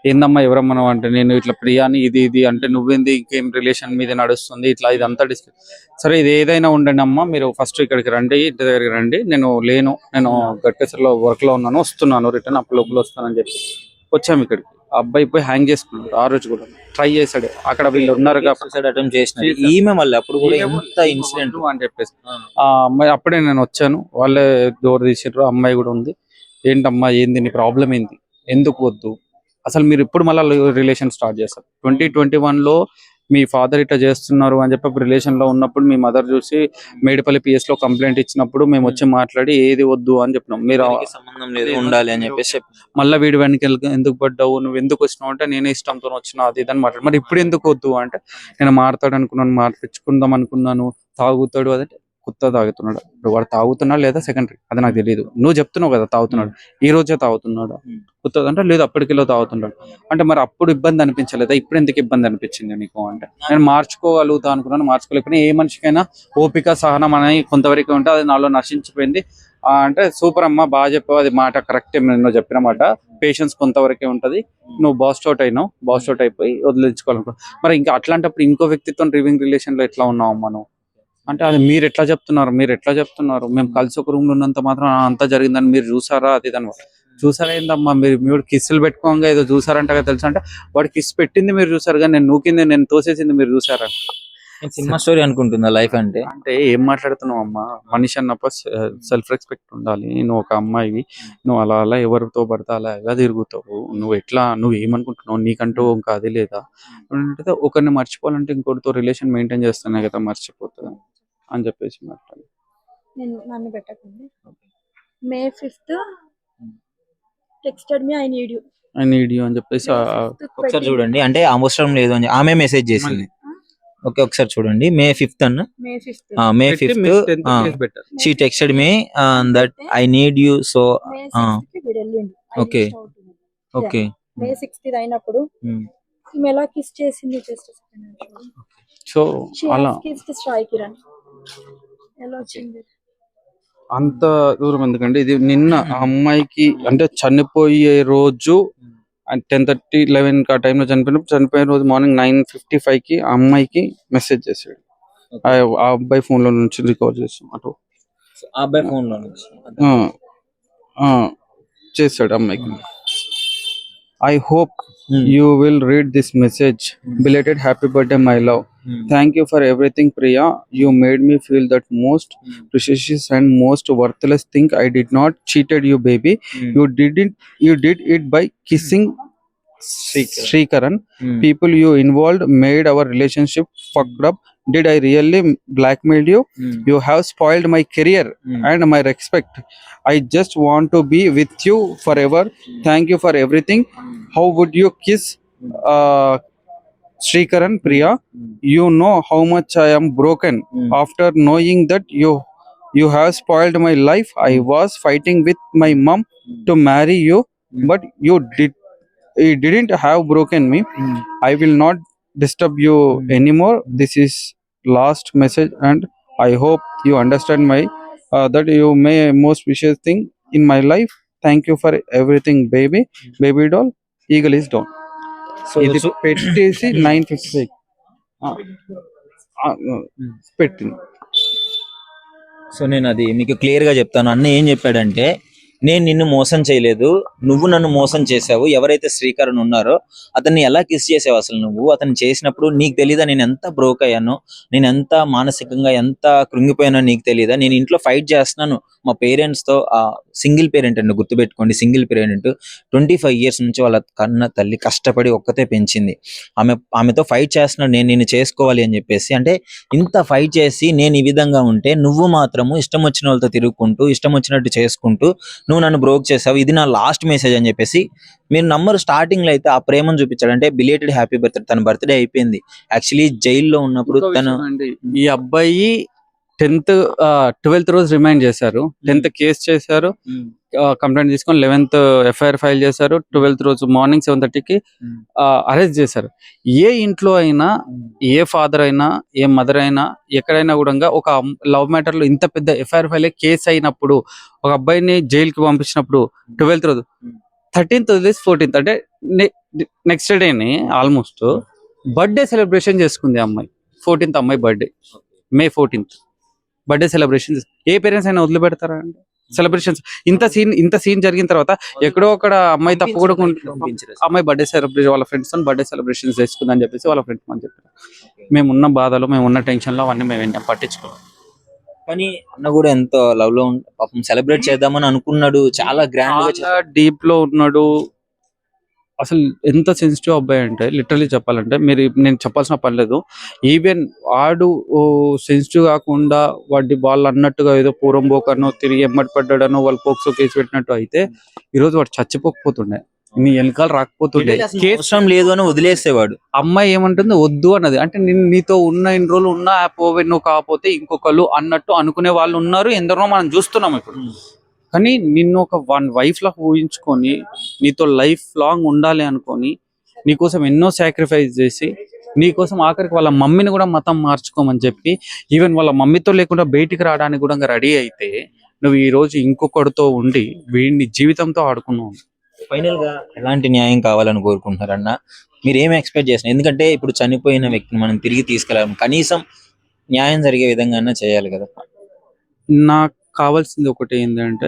ఏందమ్మా ఎవరమ్మా అంటే, నేను ఇట్లా ప్రియాని ఇది అంటే, నువ్వేంది ఇంకేం రిలేషన్ మీద నడుస్తుంది ఇట్లా ఇదంతా డిస్కస్. సరే ఇది ఏదైనా ఉండండి అమ్మా, మీరు ఫస్ట్ ఇక్కడికి రండి, ఇంటి దగ్గరికి రండి, నేను గట్కేసర్లో వర్క్ లో ఉన్నాను, వస్తున్నాను, రిటర్న్ అప్పుడు లోపల వస్తానని చెప్పి వచ్చాము ఇక్కడికి. ఆ అబ్బాయి పోయి హ్యాంగ్ చేసుకున్నాడు. ఆ రోజు కూడా ట్రై చేశాడు, అక్కడ వీళ్ళు ఉన్నారు ఈమె మళ్ళీ అప్పుడు కూడా ఎంత ఇన్సిడెంట్ అని చెప్పేసి ఆ అమ్మాయి అప్పుడే నేను వచ్చాను, వాళ్ళే డోర్ తీసారు, అమ్మాయి కూడా ఉంది. ఏంటమ్మా ఏంది నీ ప్రాబ్లం ఏంది, ఎందుకు వద్దు, అసలు మీరు ఇప్పుడు మళ్ళీ రిలేషన్ స్టార్ట్ చేస్తారు? 2021లో మీ ఫాదర్ ఇట్లా చేస్తున్నారు అని చెప్పి రిలేషన్ లో ఉన్నప్పుడు మీ మదర్ చూసి మేడిపల్లి PS లో కంప్లైంట్ ఇచ్చినప్పుడు మేము వచ్చి మాట్లాడి ఏది వద్దు అని చెప్పినాం. మీరు ఎవరికి సంబంధం లేదు ఉండాలి అని చెప్పేసి మళ్ళీ వీడి వెనక ఎందుకు పడ్డావు, నువ్వు ఎందుకు వచ్చినావు అంటే నేనే ఇష్టంతో వచ్చినా అది ఇదని మాట్లాడు. మరి ఇప్పుడు ఎందుకు వద్దు అంటే నేను మాట్లాడు అనుకున్నాను, మార్పించుకుందాం అనుకున్నాను, తాగుతాడు అదంటే కొత్త తాగుతున్నాడు. ఇప్పుడు వాడు తాగుతున్నాడు లేదా సెకండరీ అది నాకు తెలియదు. నువ్వు చెప్తున్నావు కదా తాగుతున్నాడు, ఈ రోజే తాగుతున్నాడు కొత్త అంటే లేదు అప్పటికిలో తాగుతున్నాడు అంటే మరి అప్పుడు ఇబ్బంది అనిపించలేదా, ఇప్పుడు ఎందుకు ఇబ్బంది అనిపించింది నీకు అంటే నేను మార్చుకోగలుగుతా అనుకున్నాను. మార్చుకోలేకపోయినా ఏ మనిషికైనా ఓపిక సహనం అనేది కొంతవరకు ఉంటే అది నాలో నశించిపోయింది. అంటే సూపర్ అమ్మా, బాగా చెప్పావు, అది మాట కరెక్టే, నేను చెప్పిన మాట. పేషెన్స్ కొంతవరకే ఉంటది. నువ్వు బాస్ట్ అవుట్ అయినావు, బాస్ట్ అవుట్ అయిపోయి వదిలించుకోవాలనుకో. మరి ఇంకా అట్లాంటప్పుడు ఇంకో వ్యక్తితో లివింగ్ రిలేషన్ లో ఎట్లా ఉన్నావు అమ్మా నువ్వు అంటే అది మీరు ఎట్లా చెప్తున్నారు, మేము కలిసి ఒక రూమ్ లో ఉన్నంత మాత్రం అంతా జరిగిందని మీరు చూసారా అది ఇది అనమాట. చూసారా ఏందమ్మా, మీరు కిస్సులు పెట్టుకోగా ఏదో చూసారంట కదా తెలుసు అంటే వాడు కిస్ పెట్టింది మీరు చూసారు కానీ నేను నూకింది నేను తోసేసింది మీరు చూసారా సినిమా స్టోరీ అనుకుంటుందా లైఫ్ అంటే? అంటే ఏం మాట్లాడుతున్నావు అమ్మా, మనిషి అన్నప్పుడు సెల్ఫ్ రెస్పెక్ట్ ఉండాలి. నువ్వు ఒక అమ్మాయివి, నువ్వు అలా అలా ఎవరితో పడితే అలా ఎలా తిరుగుతావు, నువ్వు ఏమనుకుంటున్నావు, నీకంటూ ఇంకా అది లేదా అంటే ఒకరిని మర్చిపోవాలంటే ఇంకోటితో రిలేషన్ మెయింటైన్ చేస్తానే కదా మర్చిపోతుంది అని చెప్పేసి మాట్లాడి నేను నన్ను పెట్టకండి. May 5th texted me I need you అని చెప్పేసి ఒకసారి చూడండి, అంటే అవసరం లేదు అని ఆమె మెసేజ్ చేసింది. ఓకే ఒకసారి చూడండి. May 5th అన్న May 5th she texted me that I need you so okay okay May 6th అయినప్పుడు ఈమె ఎలా కిస్ చేసింది జస్ట్ సో అలా సాయి కిరణ్ ఎలా వచ్చింది అంత దూరం ఎందుకంటే ఇది నిన్న ఆ అమ్మాయికి అంటే చనిపోయే రోజు 10:30 11 ఆ టైంలో చనిపోయిన రోజు మార్నింగ్ 9:55 కి ఆ అమ్మాయికి మెసేజ్ చేశాడు. ఆ అబ్బాయి ఫోన్ లో నుంచి రికార్డ్ చేస్తాం అటు ఆ అబ్బాయి ఫోన్ లో నుంచి చేశాడు అమ్మాయికి. I hope you will read this message. Belated happy birthday, my love. Thank you for everything, Priya. You made me feel that most precious and most worthless thing. I did not cheated you, baby. You did it by kissing Srikaran. People you involved made our relationship fucked up. Did I really blackmail you? You have spoiled my career and my respect. I just want to be with you forever. Thank you for everything. How would you kiss Srikaran, Priya? You know how much I am broken after knowing that you have spoiled my life. I was fighting with my mom to marry you, but you didn't have broken me. I will not disturb you anymore. This is last message and I hope you understand my that you may most precious thing in my life. Thank you for everything, baby doll. Eagle is down. So ఇది పెట్టేసి 9:55 పెట్టింది. So నేను అది మీకు clear గా చెప్తాను. అన్న ఏం చెప్పాడంటే, నేను నిన్ను మోసం చేయలేదు, నువ్వు నన్ను మోసం చేసావు. ఎవరైతే శ్రీకరణ్ ఉన్నారో అతన్ని ఎలా కిస్ చేసావు అసలు నువ్వు? అతను చేసినప్పుడు నీకు తెలీదా నేను ఎంత బ్రోక్ అయ్యానో, నేను ఎంత మానసికంగా ఎంత కృంగిపోయానో నీకు తెలీదా? నేను ఇంట్లో ఫైట్ చేస్తున్నాను మా పేరెంట్స్ తో. సింగిల్ పేరెంట్ అండి, గుర్తుపెట్టుకోండి, సింగిల్ పేరెంట్. 25 years నుంచి వాళ్ళ కన్న తల్లి కష్టపడి ఒక్కతే పెంచింది. ఆమెతో ఫైట్ చేస్తున్నాడు, నేను నిన్ను చేసుకోవాలి అని చెప్పేసి. అంటే ఇంత ఫైట్ చేసి నేను ఈ విధంగా ఉంటే నువ్వు మాత్రము ఇష్టం వచ్చిన వాళ్ళతో తిరుగుకుంటూ ఇష్టం వచ్చినట్టు చేసుకుంటూ నువ్వు నన్ను బ్రోక్ చేసావు, ఇది నా లాస్ట్ మెసేజ్ అని చెప్పేసి మీరు నంబర్ స్టార్టింగ్ లో అయితే ఆ ప్రేమను చూపించాడు. అంటే బిలేటెడ్ హ్యాపీ బర్త్డే, తన బర్త్డే అయిపోయింది. యాక్చువల్లీ జైల్లో ఉన్నప్పుడు తను ఈ అబ్బాయి 12th రోజు రిమైండ్ చేశారు, 10th కేసు చేశారు, కంప్లైంట్ తీసుకొని 11th FIR ఫైల్ చేశారు. 12th రోజు మార్నింగ్ 7:30కి అరెస్ట్ చేశారు. ఏ ఇంట్లో అయినా, ఏ ఫాదర్ అయినా, ఏ మదర్ అయినా, ఎక్కడైనా కూడా ఒక లవ్ మ్యాటర్ లో ఇంత పెద్ద FIR ఫైల్ కేసు అయినప్పుడు ఒక అబ్బాయిని జైలుకి పంపించినప్పుడు 12th రోజు 13th వదిలేసి 14th అంటే నెక్స్ట్ డేని ఆల్మోస్ట్ బర్త్డే సెలబ్రేషన్ చేసుకుంది అమ్మాయి. 14th అమ్మాయి birthday, May 14th birthday celebration. ఏ పేరెంట్స్ అయినా వదిలిపెడతారా అండి సెలబ్రేషన్స్? ఇంత సీన్ జరిగిన తర్వాత ఎక్కడో ఒక అమ్మాయి తప్పు కూడా అమ్మాయి బర్త్డే సెలబ్రేషన్ వాళ్ళ ఫ్రెండ్స్ తో బర్త్డే సెలబ్రేషన్స్ చేసుకుందని చెప్పేసి వాళ్ళ ఫ్రెండ్స్ అని చెప్పారు. మేము ఉన్న బాధలు, మేము ఉన్న టెన్షన్ లో అవన్నీ మేము పట్టించుకోవాలి. కానీ అన్న కూడా ఎంతో లవ్ లో పాపం సెలబ్రేట్ చేద్దామని అనుకున్నాడు, చాలా గ్రాండ్ గా డీప్ లో ఉన్నాడు. అసలు ఎంత సెన్సిటివ్ అబ్బాయి అంటే లిటరలీ చెప్పాలంటే నేను చెప్పాల్సిన పని లేదు. ఈవెన్ వాడు సెన్సిటివ్ కాకుండా వాళ్ళు అన్నట్టుగా ఏదో పూర్వం పోకనో తిరిగి ఎమ్మటి పడ్డాడనో వాళ్ళు పోక్సో కేసు పెట్టినట్టు అయితే ఈరోజు వాడు చచ్చిపోకపోతుండే, నీ వెనకాల రాకపోతుండే. కేసు అవసరం లేదు అని వదిలేసేవాడు. అమ్మాయి ఏమంటుంది వద్దు అన్నది. అంటే నీతో ఉన్న ఇన్ని రోజులు ఉన్నా పోవే నువ్వు కాకపోతే ఇంకొకళ్ళు అన్నట్టు అనుకునే వాళ్ళు ఉన్నారు, ఎందరో మనం చూస్తున్నాం ఇప్పుడు. కానీ నిన్ను ఒక వైఫ్ లా ఊహించుకొని నీతో లైఫ్ లాంగ్ ఉండాలి అనుకొని నీకోసం ఎన్నో సాక్రిఫైస్ చేసి నీకోసం ఆఖరికి వాళ్ళ మమ్మీని కూడా మతం మార్చుకోమని చెప్పి ఈవెన్ వాళ్ళ మమ్మీతో లేకుండా బయటికి రావడానికి కూడా రెడీ అయితే నువ్వు ఈ రోజు ఇంకొకరితో ఉండి వీడిని జీవితంతో ఆడుకున్నావు. ఫైనల్ గా ఎలాంటి న్యాయం కావాలని కోరుకుంటున్నారన్న? మీరు ఏమి ఎక్స్పెక్ట్ చేస్తున్నారు? ఎందుకంటే ఇప్పుడు చనిపోయిన వ్యక్తిని మనం తిరిగి తీసుకెళ్ళాలి, కనీసం న్యాయం జరిగే విధంగా చేయాలి కదా. నాకు కావాల్సింది ఒకటి ఏంటంటే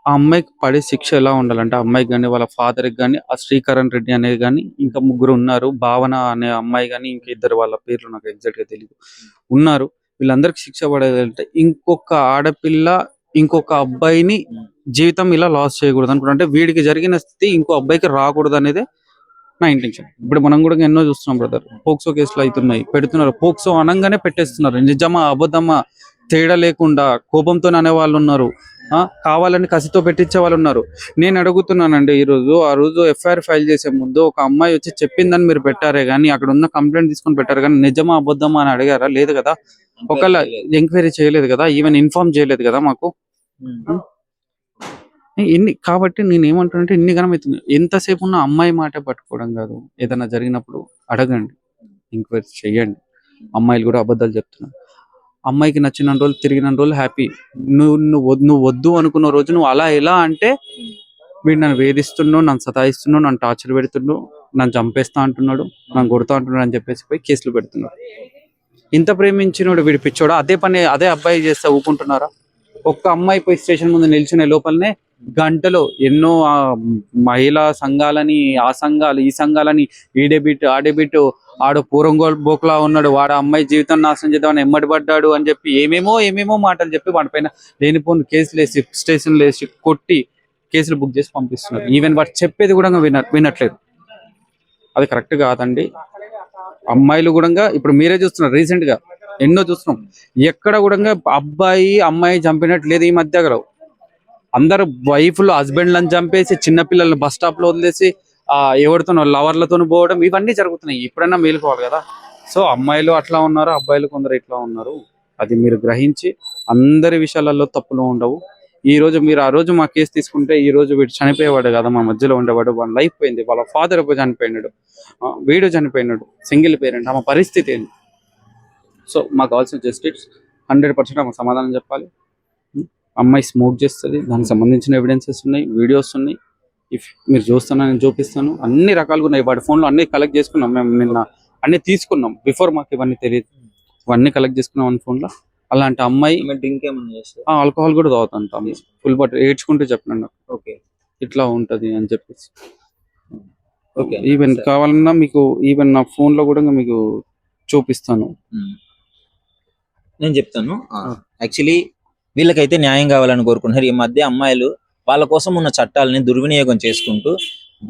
ఆ అమ్మాయికి పడే శిక్ష ఎలా ఉండాలంటే ఆ అమ్మాయికి కానీ వాళ్ళ ఫాదర్కి కానీ ఆ శ్రీకరణ్ రెడ్డి అనేది కానీ ఇంకా ముగ్గురు ఉన్నారు, భావన అనే అమ్మాయి కానీ ఇంకా ఇద్దరు, వాళ్ళ పేర్లు నాకు ఎగ్జాక్ట్ గా తెలియదు, ఉన్నారు. వీళ్ళందరికి శిక్ష పడేదంటే ఇంకొక ఆడపిల్ల ఇంకొక అబ్బాయిని జీవితం ఇలా లాస్ చేయకూడదు అనుకుంటా. అంటే వీడికి జరిగిన స్థితి ఇంకో అబ్బాయికి రాకూడదు అనేది నా ఇంటెన్షన్. ఇప్పుడు మనం కూడా ఎన్నో చూస్తున్నాం బ్రదర్, పోక్సో కేసులు అవుతున్నాయి, పెడుతున్నారు. పోక్సో అనగానే పెట్టేస్తున్నారు. నిజమా అబద్ధమా తేడా లేకుండా కోపంతో అనే వాళ్ళు ఉన్నారు, కావాలని కసితో పెట్టించే వాళ్ళు ఉన్నారు. నేను అడుగుతున్నానండి, ఆ రోజు ఎఫ్ఐఆర్ ఫైల్ చేసే ముందు ఒక అమ్మాయి వచ్చి చెప్పిందని మీరు పెట్టారే కానీ అక్కడ ఉన్న కంప్లైంట్ తీసుకొని పెట్టారు కానీ నిజమా అబద్ధమా అని అడిగారా? లేదు కదా. ఒకవేళ ఎంక్వైరీ చేయలేదు కదా, ఈవెన్ ఇన్ఫార్మ్ చేయలేదు కదా మాకు. కాబట్టి నేను ఏమంటానంటే ఇన్ని గణం అవుతుంది. ఎంతసేపు ఉన్న అమ్మాయి మాట పట్టుకోవడం కాదు, ఏదైనా జరిగినప్పుడు అడగండి, ఎంక్వైరీ చెయ్యండి. అమ్మాయిలు కూడా అబద్ధాలు చెప్తున్నారు. అమ్మాయికి నచ్చిన రోజులు తిరిగిన రోజులు హ్యాపీ. నువ్వు వద్దు అనుకున్న రోజు నువ్వు అలా ఎలా అంటే వీడు నన్ను వేధిస్తున్నావు, నన్ను సతాయిస్తున్నావు, నన్ను టార్చర్ పెడుతున్నావు, నన్ను చంపేస్తా అంటున్నాడు, నన్ను కొడతా అంటున్నాడు అని చెప్పేసి పోయి కేసులు పెడుతున్నాడు. ఇంత ప్రేమించినోడు వీడి పిచ్చోడా? అదే అబ్బాయి చేస్తే ఊకుంటున్నారా? ఒక్క అమ్మాయి పోయి స్టేషన్ ముందు నిల్చునే లోపలనే గంటలో ఎన్నో మహిళా సంఘాలని, ఆ సంఘాలు ఈ సంఘాలని, ఈ డెబిట్ ఆ డెబిట్, ఆడు పూరంగోల్ బోక్లా ఉన్నాడు, వాడు అమ్మాయి జీవితం నాశనం చేద్దామని ఎమ్మడిపడ్డాడు అని చెప్పి ఏమేమో మాటలు చెప్పి వాడిపైన లేనిపోని కేసులు వేసి స్టేషన్లు వేసి కొట్టి కేసులు బుక్ చేసి పంపిస్తున్నారు. ఈవెన్ వాడు చెప్పేది కూడా వినట్లేదు. అది కరెక్ట్ కాదండి. అమ్మాయిలు కూడా ఇప్పుడు మీరే చూస్తున్నారు, రీసెంట్ గా ఎన్నో చూస్తున్నాం. ఎక్కడ కూడా అబ్బాయి అమ్మాయి చంపినట్టు లేదు ఈ మధ్య. అందరు వైఫ్లు హస్బెండ్లను చంపేసి చిన్నపిల్లల్ని బస్ స్టాప్ లో వదిలేసి ఎవరితో లవర్లతో పోవడం ఇవన్నీ జరుగుతున్నాయి. ఎప్పుడైనా మేలుకోవాలి కదా. సో అమ్మాయిలు అట్లా ఉన్నారు, అబ్బాయిలు కొందరు ఇట్లా ఉన్నారు. అది మీరు గ్రహించి అందరి విషయాలలో తప్పులు ఉండవు. ఈ రోజు మీరు ఆ రోజు మా కేసు తీసుకుంటే ఈ రోజు వీడు చనిపోయేవాడు కదా, మా మధ్యలో ఉండేవాడు, వాళ్ళ లైఫ్ పోయింది, వాళ్ళ ఫాదర్ చనిపోయినాడు, వీడు చనిపోయినాడు, సింగిల్ పేరెంట్, ఆమె పరిస్థితి ఏంది? సో మాకు కావాల్సిన జస్టిస్ 100% ఆమె సమాధానం చెప్పాలి. అమ్మాయి స్మోక్ చేస్తుంది, దానికి సంబంధించిన ఎవిడెన్సెస్ ఉన్నాయి, వీడియోస్ ఉన్నాయి. ఇఫ్ మీరు చూస్తున్నా నేను చూపిస్తాను. అన్ని రకాలుగా ఉన్నాయి. వాడి ఫోన్లో అన్ని కలెక్ట్ చేసుకున్నాం మేము, నిన్న అన్ని తీసుకున్నాం. బిఫోర్ మాకు ఇవన్నీ తెలియదు, ఇవన్నీ కలెక్ట్ చేసుకున్నాం అన్ని ఫోన్లో. అలాంటి అమ్మాయి ఆల్కహాల్ కూడా తాగుతుంట, ఫుల్ బట్ ఏడ్చుకుంటూ చెప్పినాను నాకు, ఓకే ఇట్లా ఉంటది అని చెప్పేసి. ఈవెన్ కావాలన్నా మీకు ఈవెన్ నా ఫోన్ లో కూడా మీకు చూపిస్తాను. నేను చెప్తాను. యాక్చువల్లీ వీళ్ళకైతే న్యాయం కావాలని కోరుకుంటున్నారు. ఈ మధ్య అమ్మాయిలు వాళ్ళ కోసం ఉన్న చట్టాలని దుర్వినియోగం చేసుకుంటూ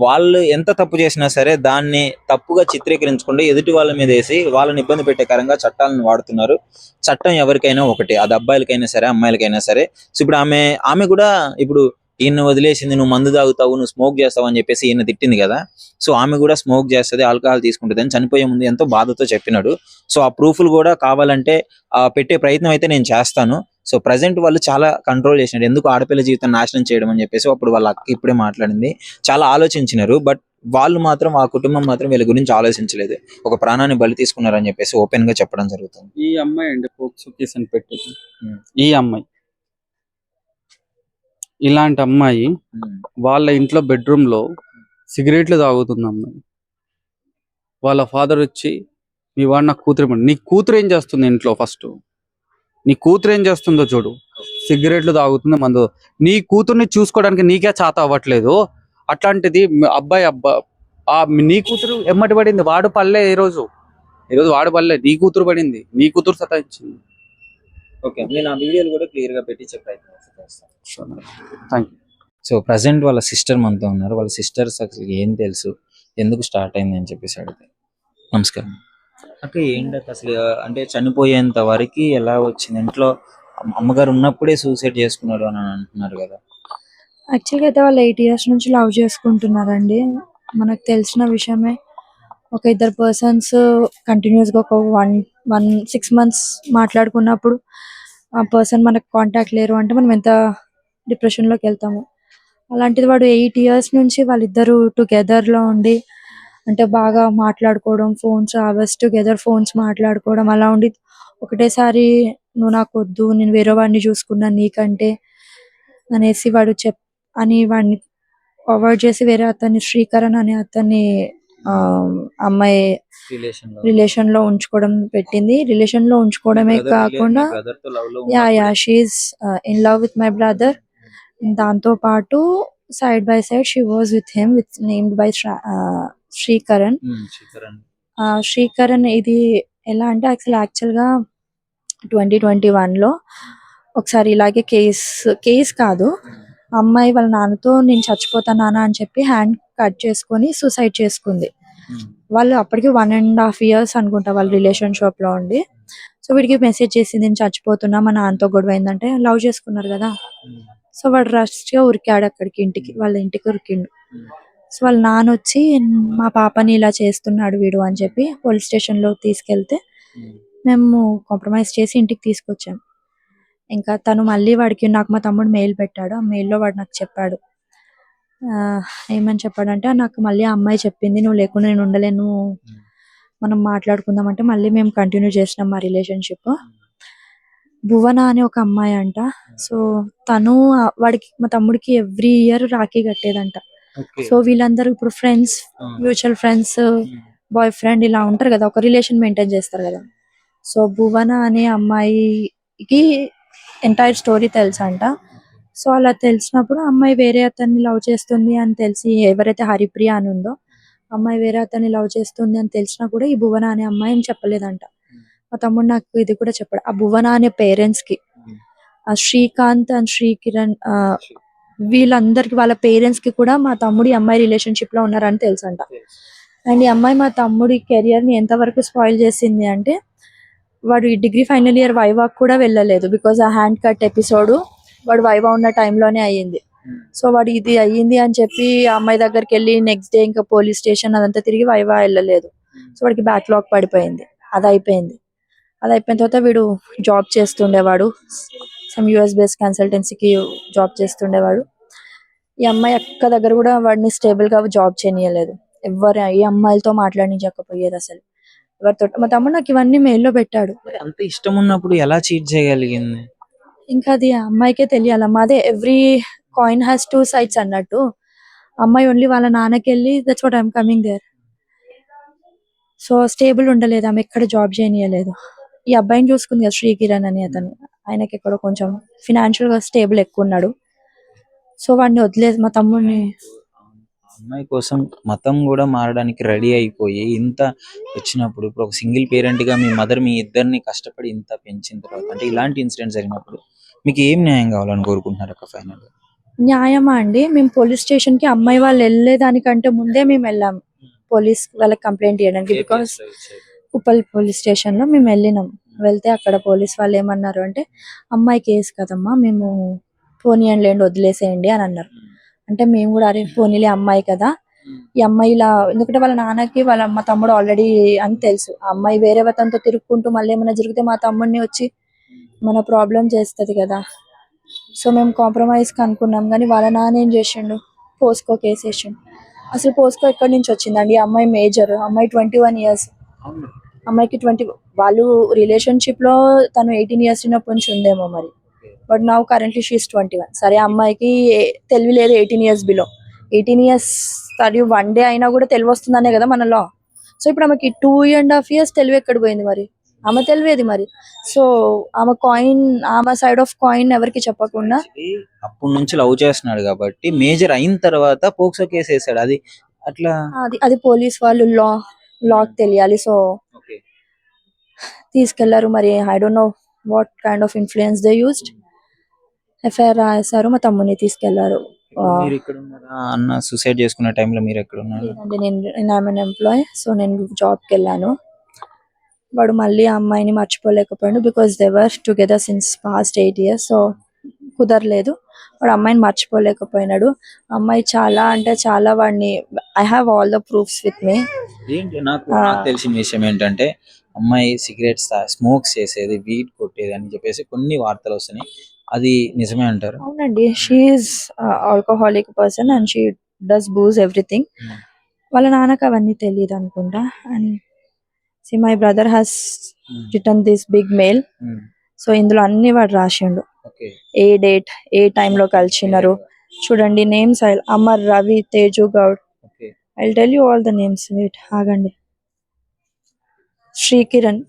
వాళ్ళు ఎంత తప్పు చేసినా సరే దాన్ని తప్పుగా చిత్రీకరించకుండా ఎదుటి వాళ్ళ మీద వేసి వాళ్ళని ఇబ్బంది పెట్టేకరంగా చట్టాలను వాడుతున్నారు. చట్టం ఎవరికైనా ఒకటి, అది అబ్బాయిలకైనా సరే అమ్మాయిలకైనా సరే. సో ఇప్పుడు ఆమె కూడా ఇప్పుడు ఈయన వదిలేసింది, నువ్వు మందు తాగుతావు, నువ్వు స్మోక్ చేస్తావు అని చెప్పేసి ఈయన తిట్టింది కదా. సో ఆమె కూడా స్మోక్ చేస్తుంది, ఆల్కహాల్ తీసుకుంటుంది అని చనిపోయే ముందు ఎంతో బాధతో చెప్పినాడు. సో ఆ ప్రూఫ్లు కూడా కావాలంటే పెట్టే ప్రయత్నం అయితే నేను చేస్తాను. సో ప్రజెంట్ వాళ్ళు చాలా కంట్రోల్ చేసినారు, ఎందుకు ఆడపిల్ల జీవితం నాశనం చేయడం అని చెప్పేసి. అప్పుడు వాళ్ళ అక్క ఇప్పుడే మాట్లాడింది, చాలా ఆలోచించినారు. బట్ వాళ్ళు మాత్రం, ఆ కుటుంబం మాత్రం వీళ్ళ గురించి ఆలోచించలేదు. ఒక ప్రాణాన్ని బలి తీసుకున్నారని చెప్పేసి ఓపెన్ గా చెప్పడం జరుగుతుంది. ఈ అమ్మాయి అండి పోక్సో కేసు అని పెట్టేది. ఈ అమ్మాయి, ఇలాంటి అమ్మాయి వాళ్ళ ఇంట్లో బెడ్రూమ్ లో సిగరెట్లు తాగుతుంది అమ్మాయి. వాళ్ళ ఫాదర్ వచ్చి మీ వాడు నాకు కూతురు, నీ కూతురు ఏం చేస్తుంది ఇంట్లో? ఫస్ట్ నీ కూతురు ఏం చేస్తుందో చూడు. సిగరెట్లు తాగుతుంది, మందు. నీ కూతుర్ని చూసుకోవడానికి నీకే చేత అవ్వట్లేదు. అట్లాంటిది నీ కూతురు ఎమ్మటి పడింది, వాడు పడలే. ఈరోజు వాడు పడలే, నీ కూతురు పడింది, నీ కూతురు సతాయించింది. ఓకే, నేను ఆ వీడియోలు కూడా క్లియర్ గా పెట్టించే ప్రయత్నం చేస్తాను. Thank you. సో ప్రజెంట్ వాళ్ళ సిస్టర్ మనతో ఉన్నారు. వాళ్ళ సిస్టర్స్ అసలు ఏం తెలుసు, ఎందుకు స్టార్ట్ అయింది అని చెప్పేసి అడిగితే. నమస్కారం అక్క. ఏంటక్క అసలు అంటే చనిపోయేంత వరకు ఎలా వచ్చింది? ఇంట్లో అమ్మగారు ఉన్నప్పుడే సూసైడ్ చేసుకున్నారు అని అంటున్నారు కదా. యాక్చువల్గా అయితే వాళ్ళు 8 years నుంచి లవ్ చేసుకుంటున్నారండి. మనకు తెలిసిన విషయమే. ఒక ఇద్దరు పర్సన్స్ కంటిన్యూస్గా ఒక 6 months మాట్లాడుకున్నప్పుడు ఆ పర్సన్ మనకు కాంటాక్ట్ లేరు అంటే మనం ఎంత డిప్రెషన్లోకి వెళ్తాము. అలాంటిది వాడు 8 years నుంచి వాళ్ళిద్దరూ టుగెదర్లో ఉండి అంటే బాగా మాట్లాడుకోవడం, ఫోన్స్ అవర్స్ టుగెదర్ ఫోన్స్ మాట్లాడుకోవడం అలా ఉండి ఒకటేసారి నువ్వు నాకు వద్దు, నేను వేరే వాడిని చూసుకున్నాను నీకంటే అనేసి వాడిని అవాయిడ్ చేసి వేరే అతన్ని, శ్రీకరణ్ అనే అతన్ని అమ్మాయి రిలేషన్ లో ఉంచుకోవడం పెట్టింది. రిలేషన్ లో ఉంచుకోవడమే కాకుండా she's in love with my brother. దాంతో పాటు side by side she was with him with named by Srikaran. Srikaran ఇది ఎలా అంటే యాక్చువల్ గా 2021 లో ఒకసారి ఇలాగే కేస్ కాదు, అమ్మాయి వాళ్ళ నాన్నతో నేను చచ్చిపోతాను నాన్న అని చెప్పి హ్యాండ్ కట్ చేసుకొని సూసైడ్ చేసుకుంది. వాళ్ళు అప్పటికి 1.5 years అనుకుంటా వాళ్ళ రిలేషన్షిప్ లో ఉండి. సో వీడికి మెసేజ్ చేసింది నేను చచ్చిపోతున్నా, మా నాన్నతో గొడవ అయిందంటే, లవ్ చేసుకున్నారు కదా. సో వాడు రష్ గా ఉరికాడు అక్కడికి, వాళ్ళ ఇంటికి ఉరికిండు. సో వాళ్ళ నాన్న వచ్చి మా పాపని ఇలా చేస్తున్నాడు వీడు అని చెప్పి పోలీస్ స్టేషన్ లో తీసుకెళ్తే మేము కాంప్రమైజ్ చేసి ఇంటికి తీసుకొచ్చాం. ఇంకా తను మళ్ళీ నాకు మా తమ్ముడు మెయిల్ పెట్టాడు. ఆ మెయిల్లో వాడు నాకు చెప్పాడు, ఏమని చెప్పాడంటే, నాకు మళ్ళీ ఆ అమ్మాయి చెప్పింది నువ్వు లేకుండా నేను ఉండలేను, మనం మాట్లాడుకుందాం అంటే మళ్ళీ మేము కంటిన్యూ చేసినాం మా రిలేషన్షిప్. భువన అనే ఒక అమ్మాయి అంట. సో తను మా తమ్ముడికి ఎవ్రీ ఇయర్ రాఖీ కట్టేదంట. సో వీళ్ళందరూ ఇప్పుడు friends, mutual friends, boy friend ఇలా ఉంటారు కదా, ఒక రిలేషన్ మెయింటైన్ చేస్తారు కదా. సో భువన అనే అమ్మాయికి ఎంటైర్ స్టోరీ తెలుసంట. సో అలా తెలిసినప్పుడు అమ్మాయి వేరే అతన్ని లవ్ చేస్తుంది అని తెలిసి, ఎవరైతే హరిప్రియ అని ఉందో అమ్మాయి వేరే అతన్ని లవ్ చేస్తుంది అని తెలిసినా కూడా ఈ భువన అనే అమ్మాయి అని చెప్పలేదంట. మా తమ్ముడు నాకు ఇది కూడా చెప్పాడు. ఆ భువన అనే పేరెంట్స్ కి, ఆ శ్రీకాంత్ అండ్ శ్రీకిరణ్ వీళ్ళందరికి వాళ్ళ పేరెంట్స్ కి కూడా మా తమ్ముడి అమ్మాయి రిలేషన్షిప్ లో ఉన్నారని తెలుసంట. అండ్ ఈ అమ్మాయి మా తమ్ముడి కెరియర్ ని ఎంతవరకు స్పాయిల్ చేసింది అంటే, వాడు ఈ డిగ్రీ ఫైనల్ ఇయర్ వైవాక్ కూడా వెళ్ళలేదు. బికాజ్ ఆ హ్యాండ్ కట్ ఎపిసోడ్ వాడు వైవా ఉన్న టైంలోనే అయ్యింది. సో వాడు ఇది అయ్యింది అని చెప్పి ఆ అమ్మాయి దగ్గరికి వెళ్ళి నెక్స్ట్ డే ఇంకా పోలీస్ స్టేషన్ అదంతా తిరిగి వైవా వెళ్ళలేదు. సో వాడికి బ్యాక్లాగ్ పడిపోయింది. అది అయిపోయిన తర్వాత వీడు జాబ్ చేస్తుండేవాడు, సమ్ యూఎస్ బేస్డ్ కన్సల్టెన్సీకి జాబ్ చేస్తుండేవాడు. ఈ అమ్మాయి అక్క దగ్గర కూడా వాడిని స్టేబుల్ గా జాబ్ చేయనీయలేదు. ఈ అమ్మాయిలతో మాట్లాడించకపోయేది అసలు ఎవరితో. మా తమ్ముడు నాకు ఇవన్నీ మెయిల్లో పెట్టాడు. అంత ఇష్టం ఉన్నప్పుడు ఎలా చీట్ చేయగలిగింది? ఇంకా అది ఆ అమ్మాయికే తెలియాలమ్మా. అదే ఎవ్రీ కాయిన్ హ్యాస్ 2 sides అన్నట్టు. అమ్మాయి ఓన్లీ వాళ్ళ నాన్నకి వెళ్ళి that's what I'm coming there. So stable ఉండలేదు, ఆమె ఎక్కడ జాబ్ చేయనీయలేదు. ఈ అబ్బాయిని చూసుకుంది కదా, శ్రీకిరణ్ అని అతను, ఆయనకి ఎక్కడ కొంచెం ఫినాన్షియల్ గా స్టేబుల్ ఎక్కువ ఉన్నాడు. సో వాడిని వదిలేదు మా తమ్ముడిని. అమ్మాయి కోసం మతం కూడా మారడానికి రెడీ అయిపోయి ఇంత వచ్చినప్పుడు, ఇప్పుడు ఒక సింగిల్ పేరెంట్ గా మీ మదర్ మీ ఇద్దరిని కష్టపడి ఇంత పెంచిన తర్వాత, అంటే ఇలాంటి ఇన్సిడెంట్ జరిగినప్పుడు మీకు ఏం న్యాయం కావాలని కోరుకుంటున్నారు అక్క ఫైనల్? న్యాయమా అండి, మేము పోలీస్ స్టేషన్ కి అమ్మాయి వాళ్ళు వెళ్ళేదానికంటే ముందే మేము వెళ్ళాము పోలీస్ వాళ్ళకి కంప్లైంట్ చేయడానికి. బికాస్ ఉప్పల్ పోలీస్ స్టేషన్ లో మేము వెళ్తే అక్కడ పోలీస్ వాళ్ళు ఏమన్నారు అంటే, అమ్మాయి కేసు కదమ్మా, మేము పోనీయండి వదిలేసేయండి అని అన్నారు. అంటే మేము కూడా అరే పోనీలే అమ్మాయి కదా, ఈ అమ్మాయి ఇలా, ఎందుకంటే వాళ్ళ నాన్నకి మా తమ్ముడు ఆల్రెడీ అని తెలుసు, ఆ అమ్మాయి వేరే వతంతో తిరుక్కుంటూ మళ్ళీ ఏమైనా జరిగితే మా తమ్ముడిని వచ్చి మన ప్రాబ్లం చేస్తుంది కదా. సో మేము కాంప్రమైజ్ కి అనుకున్నాం, కానీ వాళ్ళ నాన్న ఏం చేసిండు, పోస్కో కేసు వేసిండు. అసలు పోస్కో ఎక్కడి నుంచి వచ్చిందండి? అమ్మాయి మేజర్, అమ్మాయి 21 years, అమ్మాయికి 20. వాళ్ళు రిలేషన్షిప్ లో తను 18 years చిన్నప్పటి నుంచి ఉందేమో మరి, బట్ నౌ కరెంట్లీ షీఈస్ 21. సరే అమ్మాయికి తెలివి లేదు, 18 years బిలో. 18 years సరే 1 day అయినా కూడా తెలివి వస్తుందనే కదా మనలో. సో ఇప్పుడు ఆమెకి 2.5 years తెలివి ఎక్కడ పోయింది మరి? ఆమె తెలివేది మరి. సో ఆమె సైడ్ ఆఫ్ కాయిన్ ఎవరికి చెప్పకుండా అప్పటి నుంచి లవ్ చేస్తున్నాడు కాబట్టి మేజర్ అయిన తర్వాత పోక్సో కేసు వేసాడు. అది అట్లా అది పోలీస్ వాళ్ళు లాక్ తెలియాలి. సో తీసుకెళ్లారు మరి, I don't know what kind of influence they used. FIR రాశారు, మా తమ్ముని తీసుకెళ్లారు. మీరు ఇక్కడ ఉన్నారా? అన్న సూసైడ్ చేసుకున్న టైంలో మీరు ఎక్కడ ఉన్నారు? లేదండి, నేను ఐఎమ్ ఎంప్లాయ్, సో నేను జాబ్కి వెళ్ళాను. వాడు మళ్ళీ ఆ అమ్మాయిని మర్చిపోలేకపోయాడు because they were together since past 8 years. So కుదరలేదు, వాడు అమ్మాయిని మర్చిపోలేకపోయినాడు. అమ్మాయి చాలా అంటే చాలా వాడిని, I have all the proofs with me. ఏంటి నాకు తెలిసిన విషయం ఏంటంటే అమ్మాయి సిగరెట్స్ స్మోక్స్ చేసేది, వీడ్ కొట్టేది అని చెప్పేసి కొన్ని వార్తలు వస్తున్నాయి. అది నిజమే అంటారు? అవునండి, she's alcoholic person and she does booze everything. వాళ్ళ నాన్నకి అవన్నీ తెలియదు అనుకుంటా. And see my brother has return this big mail. So ఇందులో అన్ని వాడు రాసిండు, ఓకే. ఏ డేట్, ఏ టైంలో కలిసినారు. చూడండి names, Amar, Ravi, Teju Goud. Okay. I tell you all the names. Wait, ఆగండి. శ్రీకిరణ్,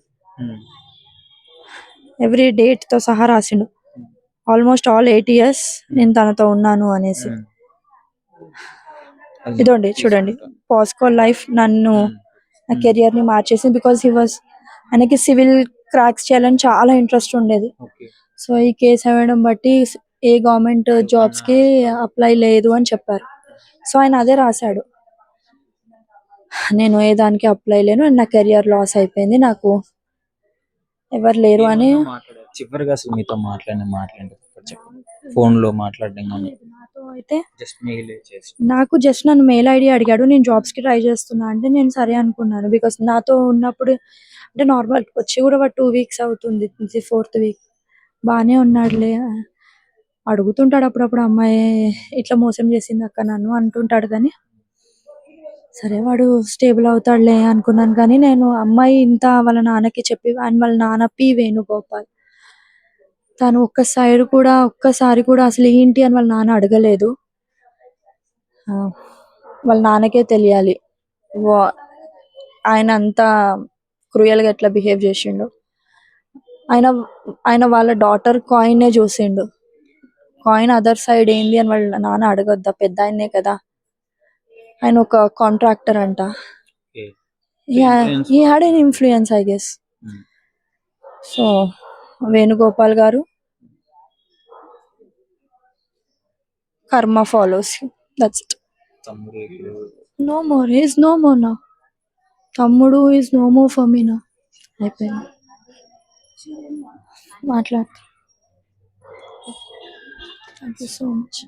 ఎవ్రీ డేట్ తో సహా రాసిండు. ఆల్మోస్ట్ ఆల్ 8 years నేను తనతో ఉన్నాను అనేసి. ఇదండి చూడండి, పాస్కో లైఫ్ నన్ను, నా కెరియర్ ని మార్చేసింది. బికాస్ హీ వాజ్, ఆయనకి సివిల్ క్రాక్స్ చేయాలని చాలా ఇంట్రెస్ట్ ఉండేది. ఓకే. సో ఈ కేసు అవ్వడం బట్టి ఏ గవర్నమెంట్ జాబ్స్ కి అప్లై లేదు అని చెప్పారు. సో ఆయన అదే రాశాడు, నేను ఏ దానికి అప్లై లేను, నా కెరియర్ లాస్ అయిపోయింది, నాకు ఎవరు లేరు అని. చివరిగా అసలు మీతో మాట్లాడండి ఫోన్ లో మాట్లాడడం కానీ? నాతో అయితే జస్ట్ మెయిల్ చేసి నాకు జస్ట్ నన్ను మెయిల్ ఐడి అడిగాడు, నేను జాబ్స్ కి ట్రై చేస్తున్నా అంటే నేను సరే అనుకున్నాను. బికాస్ నాతో ఉన్నప్పుడు అంటే నార్మల్ వచ్చి కూడా 2 weeks అవుతుంది, 4th week బానే ఉన్నాడులే. అడుగుతుంటాడు అప్పుడప్పుడు, అమ్మాయి ఇట్లా మోసం చేసింది అక్క నన్ను అంటుంటాడు. కానీ సరే వాడు స్టేబుల్ అవుతాడులే అనుకున్నాను. కానీ నేను అమ్మాయి ఇంత వాళ్ళ నాన్నకి చెప్పి, అండ్ వాళ్ళ నాన్న పి వేణుగోపాల్, తను ఒక్కసారి కూడా అసలు ఏంటి అని వాళ్ళ నాన్న అడగలేదు. వాళ్ళ నాన్నకే తెలియాలి ఆయన అంత క్రూయల్ గా ఎట్లా బిహేవ్ చేసిండు. ఆయన వాళ్ళ డాటర్ కాయిన్ చూసిండు, కాయిన్ అదర్ సైడ్ ఏంది అని వాళ్ళ నాన్న అడగొద్దా, పెద్ద ఆయనే కదా. ఆయన ఒక కాంట్రాక్టర్ అంట. He had an influence I guess. So Venugopal garu, karma follows you, that's it. No more, is no more నా. తమ్ముడు is no more for me నా. అయిపోయింది, మాట్లాడు. Thank you so much.